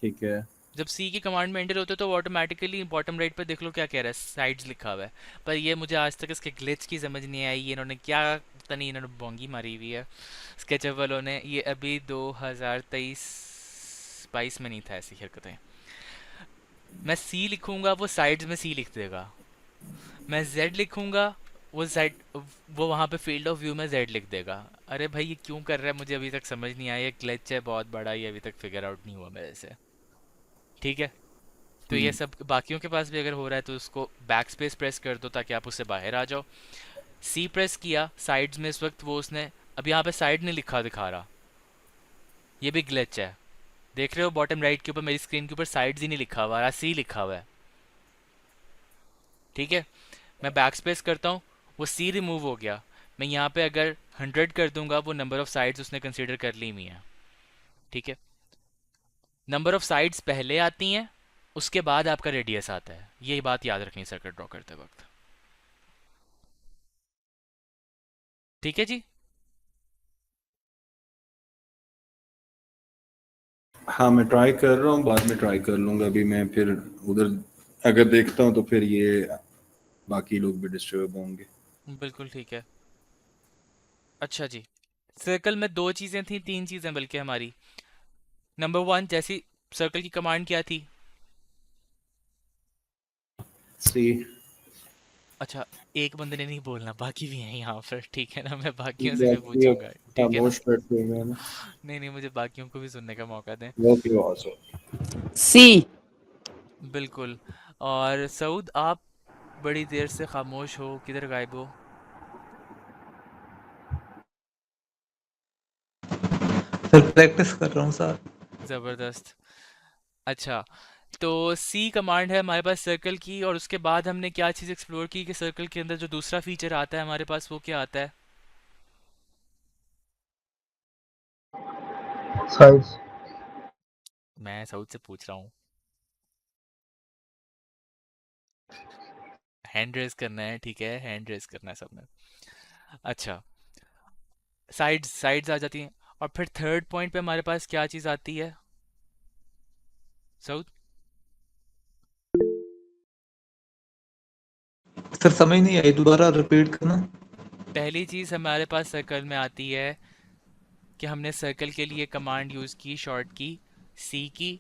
ठीक है। जब सी की कमांड में एंटर होते हो तो ऑटोमेटिकली बॉटम राइट पे देख लो क्या कह रहा है, साइड्स लिखा हुआ है। पर ये मुझे आज तक इसके ग्लिच की समझ नहीं आई, ये इन्होंने क्या, पता नहीं इन्होंने बोंगी मारी हुई है स्केचअप वालों ने। ये अभी 2023-22 में नहीं था ऐसी हरकतें। मैं सी लिखूंगा वो साइड्स में सी लिख देगा, मैं जेड लिखूंगा वो जेड, वो वहाँ पे फील्ड ऑफ व्यू में जेड लिख देगा। अरे भाई ये क्यों कर रहा है मुझे अभी तक समझ नहीं आया, ये ग्लिच है बहुत बड़ा, ये अभी तक फिगर आउट नहीं हुआ मेरे से। ठीक है, तो ये सब बाकियों के पास भी अगर हो रहा है तो उसको बैक स्पेस प्रेस कर दो ताकि आप उससे बाहर आ जाओ। सी प्रेस किया साइड्स में, इस वक्त वो उसने अब यहाँ पे साइड नहीं लिखा दिखा रहा, ये भी ग्लिच है। देख रहे हो बॉटम राइट के ऊपर मेरी स्क्रीन के ऊपर साइड्स ही नहीं लिखा हुआ, सी लिखा हुआ है। ठीक है, मैं बैक स्पेस करता हूँ, वो सी रिमूव हो गया। मैं यहाँ पे अगर 100 कर दूंगा, वो नंबर ऑफ साइड्स उसने कंसीडर कर ली हुई हैं। ठीक है, नंबर ऑफ साइड्स पहले आती हैं, उसके बाद आपका रेडियस आता है। यही बात याद रखनी सर्कल ड्रॉ करते वक्त। ठीक है जी। हाँ मैं ट्राई कर रहा हूँ, बाद में ट्राई कर लूंगा। अभी मैं फिर उधर अगर देखता हूँ तो फिर ये बाकी लोग भी डिस्टर्ब होंगे। बिल्कुल ठीक है। अच्छा जी, सर्कल में दो चीज़ें थी, तीन चीज़ें बल्कि हमारी। नंबर 1, जैसी सर्कल की कमांड क्या थी? सी। अच्छा, एक बंदे ने नहीं बोलना, बाकी भी हैं यहाँ पर। ठीक है ना, मैं बाकियों से भी एग्जैक्टली, पूछूंगा। ठीक है ना? खामोश बैठे हुए हैं ना। नहीं नहीं, मुझे बाकियों को भी सुनने का मौका दें। Okay awesome. सी। बिल्कुल। और सऊद, आप बड़ी देर से खामोश हो, किधर गायब हो? सर प्रैक्टिस कर रहा हूँ सर। ज़बरदस्त। अच्छा, तो सी कमांड है हमारे पास सर्कल की, और उसके बाद हमने क्या चीज़ एक्सप्लोर की कि सर्कल के अंदर जो दूसरा फीचर आता है हमारे पास, वो क्या आता है? साइड्स। मैं साउथ से पूछ रहा हूँ। हैंड रेज करना है, ठीक है, हैंड रेज करना है सबने। अच्छा, साइड्स साइड्स आ जाती हैं। और फिर थर्ड पॉइंट पे हमारे पास क्या चीज़ आती है साउथ? सर समझ नहीं आई, दोबारा रिपीट करना। पहली चीज़ हमारे पास सर्कल में आती है कि हमने सर्कल के लिए कमांड यूज़ की शॉर्ट की सी की।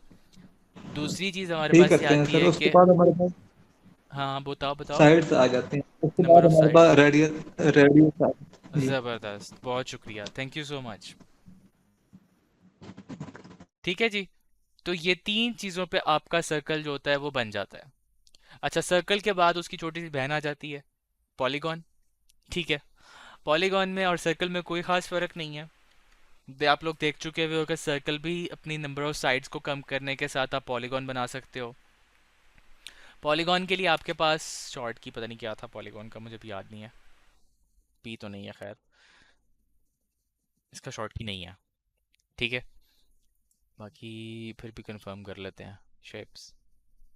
दूसरी चीज़ हमारे ठीक पास ये करते हैं आती सर, है उसके कि बाद हमारे पास हाँ हाँ, बताओ बताओ। साइड्स आ जाते हैं, उसके नंबर बाद ऑफ हमारे साइड्स। पास रेडियस रेडियस आ जी। ज़बरदस्त, बहुत शुक्रिया, थैंक यू सो मच। ठीक है जी, तो ये तीन चीज़ों पे आपका सर्कल जो होता है वो बन जाता है। अच्छा, सर्कल के बाद उसकी छोटी सी बहन आ जाती है पॉलीगॉन। ठीक है, पॉलीगॉन में और सर्कल में कोई ख़ास फ़र्क नहीं है। आप लोग देख चुके हुए हो कि सर्कल भी अपनी नंबर ऑफ साइड्स को कम करने के साथ आप पॉलीगॉन बना सकते हो। पॉलीगॉन के लिए आपके पास शॉर्ट की पता नहीं क्या था पॉलीगॉन का, मुझे भी याद नहीं है। पी तो नहीं है, खैर इसका शॉर्ट की नहीं है। ठीक है, बाकी फिर भी कंफर्म कर लेते हैं। शेप्स,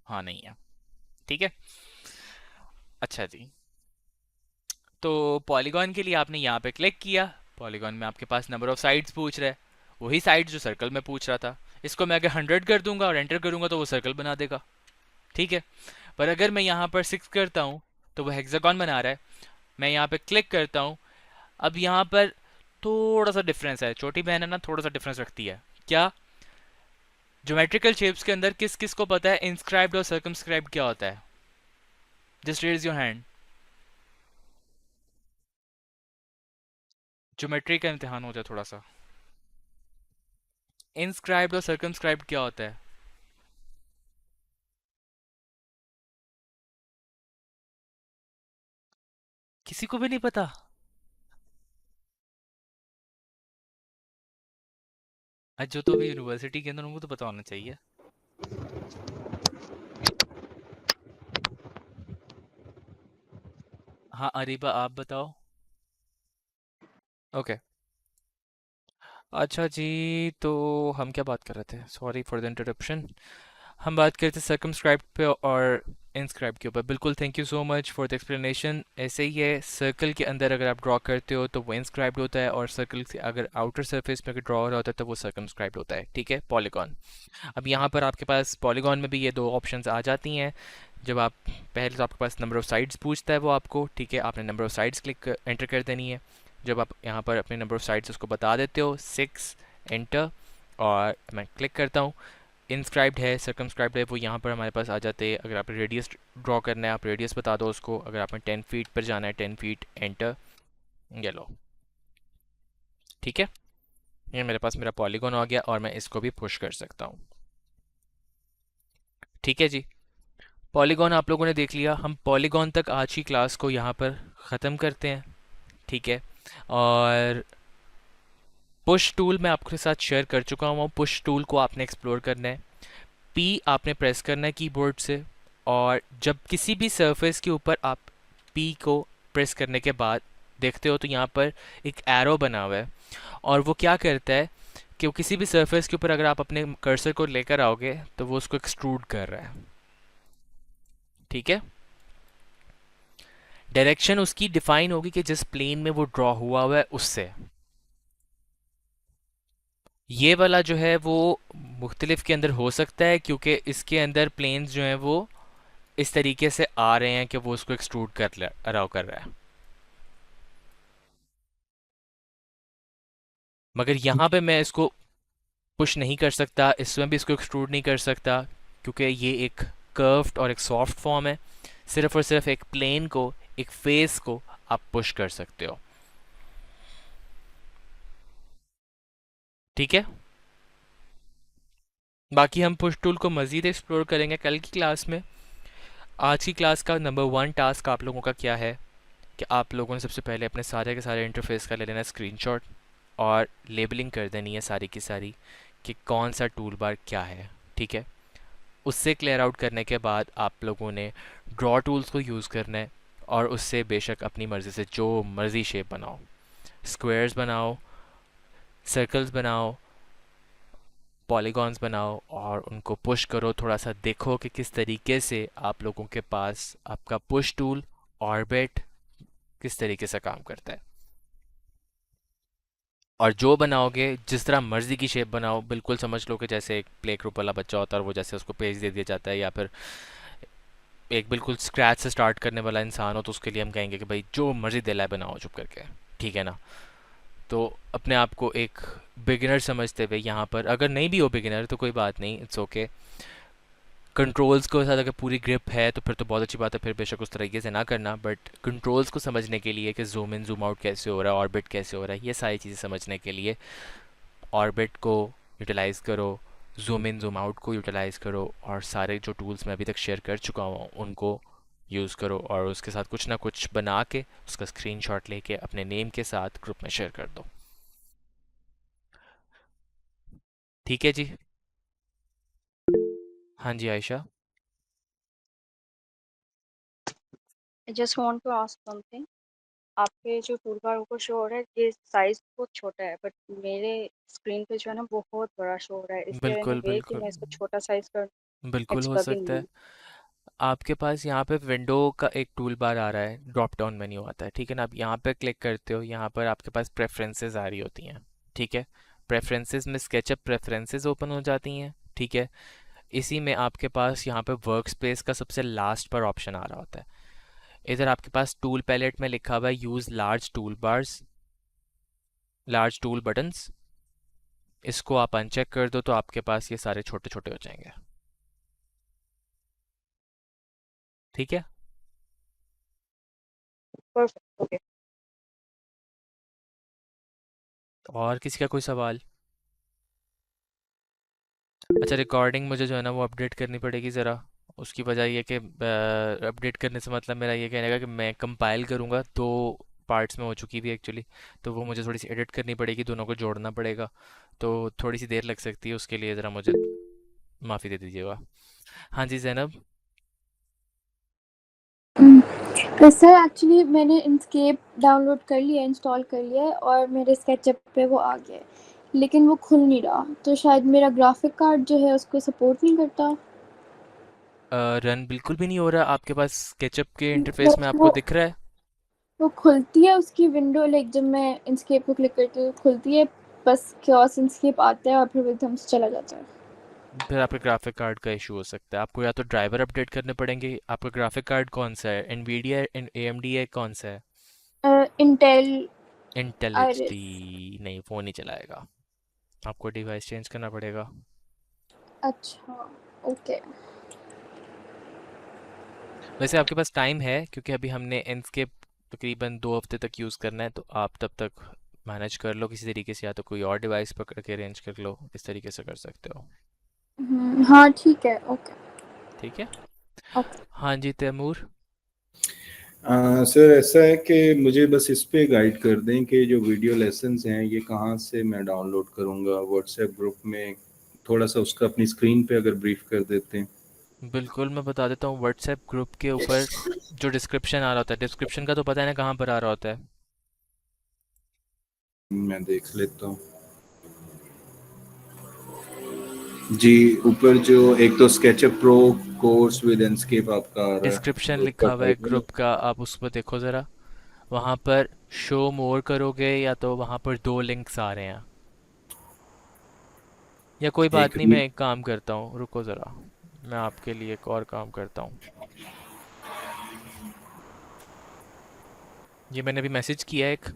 हाँ नहीं है। ठीक है, अच्छा जी, तो पॉलीगॉन के लिए आपने यहाँ पे क्लिक किया। पॉलीगॉन में आपके पास नंबर ऑफ साइड्स पूछ रहा है, वही साइड जो सर्कल में पूछ रहा था। इसको मैं अगर 100 कर दूंगा और एंटर करूंगा तो वो सर्कल बना देगा। ठीक है, पर अगर मैं यहाँ पर 6 करता हूँ तो वो हेक्सागन बना रहा है। मैं यहाँ पे क्लिक करता हूँ, अब यहाँ पर थोड़ा सा डिफरेंस है। छोटी बहन है ना, थोड़ा सा डिफरेंस रखती है। क्या? ज्योमेट्रिकल शेप्स के अंदर किस किस को पता है इंस्क्राइब्ड और सर्कमस्क्राइब्ड क्या होता है? Just raise your hand. Geometry का इम्तिहान हो जाए थोड़ा सा। इंस्क्राइब्ड और सर्कमस्क्राइब्ड क्या होता है? किसी को भी नहीं पता? आज जो तो अभी यूनिवर्सिटी के अंदर, उनको तो पता होना चाहिए। हाँ अरीबा, आप बताओ। ओके, अच्छा जी, तो हम क्या बात कर रहे थे? Sorry for the interruption. हम बात करते थे सर्कमस्क्राइब्ड पे और इंस्क्राइब के ऊपर। बिल्कुल, thank you so much for the explanation. ऐसे ही है, सर्कल के अंदर अगर आप ड्रॉ करते हो तो वो इंस्क्राइब्ड होता है, और सर्कल से अगर आउटर सरफेस में अगर ड्रॉ हो रहा होता है तो वो सर्कमस्क्राइब्ड होता है। ठीक है, पॉलीगॉन। अब यहाँ पर आपके पास पॉलीगॉन में भी ये दो ऑप्शंस आ जाती हैं। जब आप पहले तो आपके पास नंबर ऑफ़ साइड्स पूछता है वो आपको, ठीक है, आपने नंबर ऑफ़ साइड्स एंटर कर देनी है। जब आप यहाँ पर अपने नंबर ऑफ़ साइड्स उसको बता देते हो, 6 एंटर, और मैं क्लिक करता हूँ। इंस्क्राइब्ड है, सर्कमस्क्राइब्ड है, वो यहाँ पर हमारे पास आ जाते हैं। अगर आप रेडियस ड्रॉ करना है, आप रेडियस बता दो उसको। अगर आपने 10 फीट पर जाना है, 10 फीट एंटर, ये लो। ठीक है, ये मेरे पास मेरा पॉलीगॉन आ गया और मैं इसको भी पुश कर सकता हूँ। ठीक है जी, पॉलीगॉन आप लोगों ने देख लिया। हम पॉलीगॉन तक आज की क्लास को यहाँ पर ख़त्म करते हैं। ठीक है, और पुश टूल मैं आपके साथ शेयर कर चुका हूँ। पुश टूल को आपने एक्सप्लोर करना है। पी आपने प्रेस करना है कीबोर्ड से, और जब किसी भी सरफेस के ऊपर आप पी को प्रेस करने के बाद देखते हो तो यहाँ पर एक एरो बना हुआ है, और वो क्या करता है कि वो किसी भी सरफेस के ऊपर अगर आप अपने कर्सर को लेकर आओगे तो वो उसको एक्सट्रूड कर रहा है। ठीक है, डायरेक्शन उसकी डिफाइन होगी कि जिस प्लेन में वो ड्रॉ हुआ हुआ है उससे। ये वाला जो है वो मुख्तलिफ के अंदर हो सकता है, क्योंकि इसके अंदर प्लेन्स जो हैं वो इस तरीके से आ रहे हैं कि वो उसको एक्सट्रूड कर अलाउ कर रहा है। मगर यहाँ पे मैं इसको पुश नहीं कर सकता, इसमें भी इसको एक्सट्रूड नहीं कर सकता, क्योंकि ये एक कर्व्ड और एक सॉफ्ट फॉर्म है। सिर्फ और सिर्फ एक प्लेन को, एक फेस को आप पुश कर सकते हो। ठीक है, बाकी हम पुश टूल को मज़ीद एक्सप्लोर करेंगे कल की क्लास में। आज की क्लास का नंबर 1 टास्क आप लोगों का क्या है कि आप लोगों ने सबसे पहले अपने सारे के सारे इंटरफेस का ले लेना स्क्रीनशॉट, और लेबलिंग कर देनी है सारी की सारी कि कौन सा टूल बार क्या है। ठीक है, उससे क्लियर आउट करने के बाद आप लोगों ने ड्रॉ टूल्स को यूज़ करना है, और उससे बेशक अपनी मर्ज़ी से जो मर्ज़ी शेप बनाओ, स्क्वायर्स बनाओ, सर्कल्स बनाओ, पॉलीगॉन्स बनाओ और उनको पुश करो, थोड़ा सा देखो कि किस तरीके से आप लोगों के पास आपका पुश टूल ऑर्बिट किस तरीके से काम करता है। और जो बनाओगे जिस तरह मर्जी की शेप बनाओ, बिल्कुल समझ लो कि जैसे एक प्ले ग्रुप वाला बच्चा होता है और वो जैसे उसको पेज दे दिया जाता है, या फिर एक बिल्कुल स्क्रैच से स्टार्ट करने वाला इंसान हो तो उसके लिए हम कहेंगे कि भाई जो मर्जी दिला है बनाओ चुप करके, ठीक है ना। तो अपने आप को एक बिगिनर समझते हुए यहाँ पर, अगर नहीं भी हो बिगिनर तो कोई बात नहीं, इट्स ओके। कंट्रोल्स को साथ अगर पूरी ग्रिप है तो फिर तो बहुत अच्छी बात है, फिर बेशक उस तरीके से ना करना, बट कंट्रोल्स को समझने के लिए कि जूम इन जूम आउट कैसे हो रहा है, ऑर्बिट कैसे हो रहा है, ये सारी चीज़ें समझने के लिए ऑर्बिट को यूटिलाइज़ करो, जूम इन जूम आउट को यूटिलाइज़ करो, और सारे जो टूल्स मैं अभी तक शेयर कर चुका हूँ उनको यूज़ करो, और उसके साथ कुछ ना कुछ बना के उसका स्क्रीनशॉट लेके अपने नेम के साथ ग्रुप में शेयर कर दो। ठीक है जी। हाँ जी Ayesha. I just want to ask something. आपके जो टूल बार ऊपर शो हो रहा है ये साइज बहुत छोटा है, बट मेरे स्क्रीन पे जो है ना बहुत बड़ा शो हो रहा है। इज देयर एनी बिल्कुल वे कि बिल्कुल मैं इसको छोटा साइज कर? बिल्कुल इट्स हो बगिंग सकता है। मी। आपके पास यहाँ पे विंडो का एक टूल बार आ रहा है, ड्रॉप डाउन मेन्यू आता है, ठीक है ना। आप यहाँ पे क्लिक करते हो, यहाँ पर आपके पास प्रेफरेंसेस आ रही होती हैं, ठीक है। प्रेफरेंसेस में स्केचअप प्रेफरेंसेस ओपन हो जाती हैं, ठीक है। इसी में आपके पास यहाँ पे वर्क स्पेस का सबसे लास्ट पर ऑप्शन आ रहा होता है। इधर आपके पास टूल पैलेट में लिखा हुआ है use large tool bars, large tool buttons. इसको आप अनचेक कर दो तो आपके पास ये सारे छोटे छोटे हो जाएंगे, ठीक है। Perfect, okay. और किसी का कोई सवाल? अच्छा, रिकॉर्डिंग मुझे जो है ना वो अपडेट करनी पड़ेगी ज़रा। उसकी वजह ये कि अपडेट करने से मतलब मेरा ये कहने का कि मैं कंपाइल करूँगा, दो पार्ट्स में हो चुकी भी एक्चुअली, तो वो मुझे थोड़ी सी एडिट करनी पड़ेगी, दोनों को जोड़ना पड़ेगा, तो थोड़ी सी देर लग सकती है, उसके लिए ज़रा मुझे माफ़ी दे दीजिएगा। हाँ जी जैनब। सर एक्चुअली मैंने इंस्केप डाउनलोड कर लिया, इंस्टॉल कर लिया है और मेरे स्केचअप पे वो आ गया है, लेकिन वो खुल नहीं रहा, तो शायद मेरा ग्राफिक कार्ड जो है उसको सपोर्ट नहीं करता। रन बिल्कुल भी नहीं हो रहा आपके पास? स्केचअप के इंटरफेस में बस आपको दिख रहा है? वो खुलती है उसकी विंडो, लाइक जब मैं इंस्केप को क्लिक करती हूँ खुलती है, बस क्योस इंस्केप आता है और फिर वो एकदम से चला जाता है। फिर आपके ग्राफिक कार्ड का इशू हो सकता है, आपको या तो ड्राइवर अपडेट करने पड़ेंगे। आपका ग्राफिक कार्ड कौन सा है, एनवीडिया AMD है, कौन सा है? Intel Intel Iris. HD नहीं, वो नहीं चलाएगा, आपको डिवाइस चेंज करना पड़ेगा। अच्छा, ओके। वैसे आपके पास टाइम है क्योंकि अभी हमने इनस्केप तकरीबन 2 हफ्ते तक यूज़ करना है, तो आप तब तक मैनेज कर लो किसी तरीके से, या तो कोई और डिवाइस पकड़ के अरेंज कर लो, इस तरीके से कर सकते हो। हाँ ठीक है, ओके ठीक है। ओके। हाँ जी तैमूर। सर ऐसा है कि मुझे बस इस पे गाइड कर दें कि जो वीडियो लेसन्स हैं ये कहाँ से मैं डाउनलोड करूँगा व्हाट्सएप ग्रुप में, थोड़ा सा उसका अपनी स्क्रीन पे अगर ब्रीफ कर देते हैं। बिल्कुल मैं बता देता हूँ, व्हाट्सएप ग्रुप के ऊपर जो डिस्क्रिप्शन आ रहा होता है, डिस्क्रिप्शन का तो पता है ना कहाँ पर आ रहा होता है? मैं देख लेता हूँ जी। ऊपर जो एक तो स्केचअप प्रो कोर्स विद एंडस्केप आपका आ रहा है, डिस्क्रिप्शन ग्रुप का लिखा हुआ है टाइटल। ग्रुप का, आप उस पर देखो ज़रा। वहाँ पर शो मोर करोगे या तो वहाँ पर 2 लिंक्स आ रहे हैं, या कोई बात एक नहीं, मैं एक काम करता हूँ, रुको ज़रा, मैं आपके लिए एक और काम करता हूँ। ये मैंने अभी मैसेज किया है एक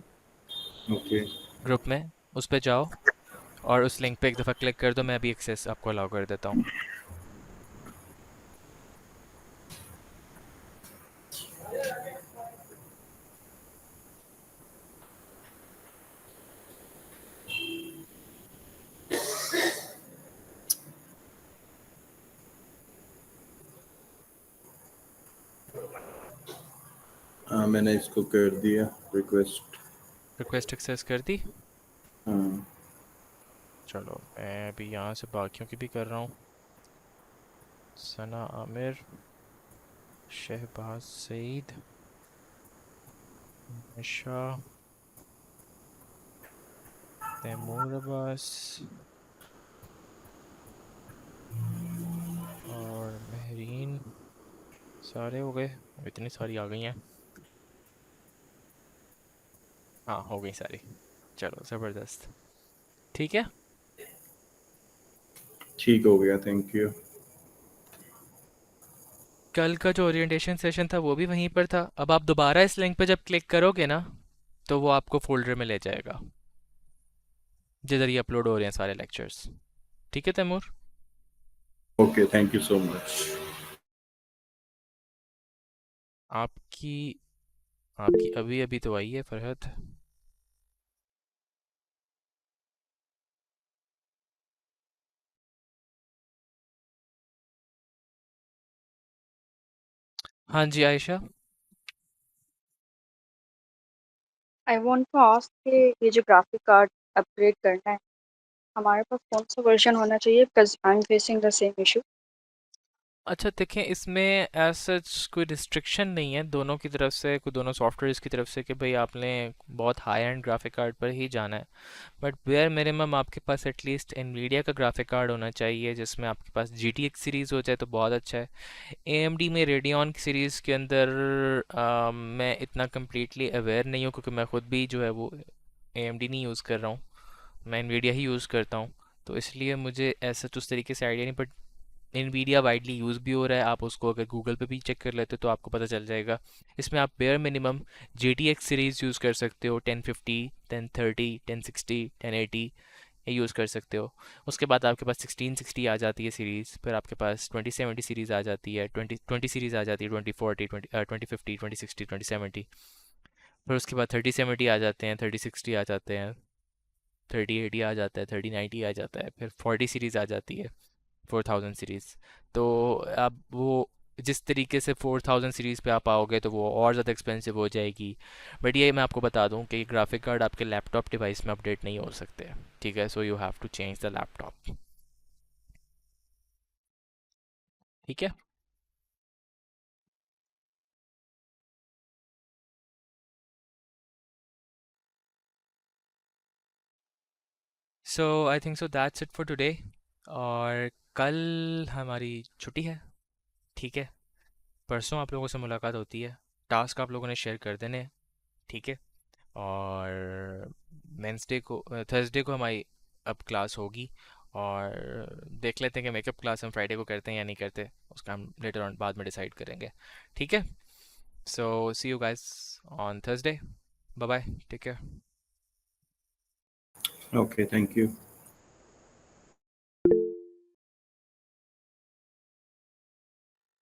ओके। ग्रुप में, उस पर जाओ और उस लिंक पे एक दफ़ा क्लिक कर दो, मैं अभी एक्सेस आपको अलाउ कर देता हूँ। हाँ मैंने इसको कर दिया रिक्वेस्ट। रिक्वेस्ट एक्सेस कर दी? हाँ चलो मैं अभी यहाँ से बाकियों की भी कर रहा हूँ। सना आमिर, शहबाज सईद, निशा, तैमूर अब्बास, सारे हो गए? इतनी सारी आ गई हैं। हाँ, हो गई सारी। चलो ज़बरदस्त। ठीक है। ठीक हो गया, थैंक यू। कल का जो ओरिएंटेशन सेशन था वो भी वहीं पर था। अब आप दोबारा इस लिंक पे जब क्लिक करोगे ना, तो वो आपको फोल्डर में ले जाएगा जिधर ये अपलोड हो रहे हैं सारे लेक्चर्स। ठीक है Taimur? Okay, thank you so much. आपकी आपकी अभी अभी तो आई है फरहत। हाँ जी Ayesha. I want to ask कि ये जो ग्राफिक कार्ड अपग्रेड करना है, हमारे पास कौन सा वर्जन होना चाहिए? Because I am facing the same issue. अच्छा देखें, इसमें एज सच कोई रिस्ट्रिक्शन नहीं है दोनों की तरफ से, कोई दोनों सॉफ्टवेयर्स की तरफ से कि भाई आपने बहुत हाई एंड ग्राफिक कार्ड पर ही जाना है। बट वेयर मिनिमम आपके पास एटलीस्ट एनवीडिया का ग्राफिक कार्ड होना चाहिए जिसमें आपके पास GTX सीरीज़ हो जाए तो बहुत अच्छा है। AMD में रेडियन सीरीज़ के अंदर मैं इतना कम्प्लीटली अवेयर नहीं हूँ क्योंकि मैं ख़ुद भी जो है वो AMD नहीं यूज़ कर रहा हूँ, मैं एनवीडिया ही यूज़ करता हूँ। तो इसलिए मुझे ऐसा उस तरीके से आइडिया नहीं, बट एनवीडिया वाइडली यूज़ भी हो रहा है। आप उसको अगर गूगल पे भी चेक कर लेते हो तो आपको पता चल जाएगा। इसमें आप bare minimum GTX series use कर सकते हो, 1050, 1030, 1060, 1080 ये यूज़ कर सकते हो। उसके बाद आपके पास 1660 आ जाती है सीरीज़, फिर आपके पास 2070 सीरीज़ आ जाती है, 2020 सीरीज़ आ जाती है, 2040, 2050, 2060, 2070। फिर उसके बाद 3070 आ जाते हैं, 3060 आ जाते हैं, 3080 आ जाता है, 3090 आ जाता है, फिर 40 सीरीज़ आ जाती है, 4000 सीरीज़। तो अब वो जिस तरीके से 4000 सीरीज़ पे आप आओगे तो वो और ज़्यादा एक्सपेंसिव हो जाएगी। बट ये मैं आपको बता दूं कि ग्राफिक कार्ड आपके लैपटॉप डिवाइस में अपडेट नहीं हो सकते। ठीक है, so you have to change the laptop. ठीक है। So I think so that's it for today. और कल हमारी छुट्टी है। ठीक है, परसों आप लोगों से मुलाकात होती है। टास्क आप लोगों ने शेयर कर देने हैं। ठीक है। और वेंसडे को थर्सडे को हमारी अब क्लास होगी। और देख लेते हैं कि मेकअप क्लास हम फ्राइडे को करते हैं या नहीं करते, उसका हम लेटर ऑन बाद में डिसाइड करेंगे। ठीक है। So see you guys on Thursday. Bye bye, take care. Okay, thank you.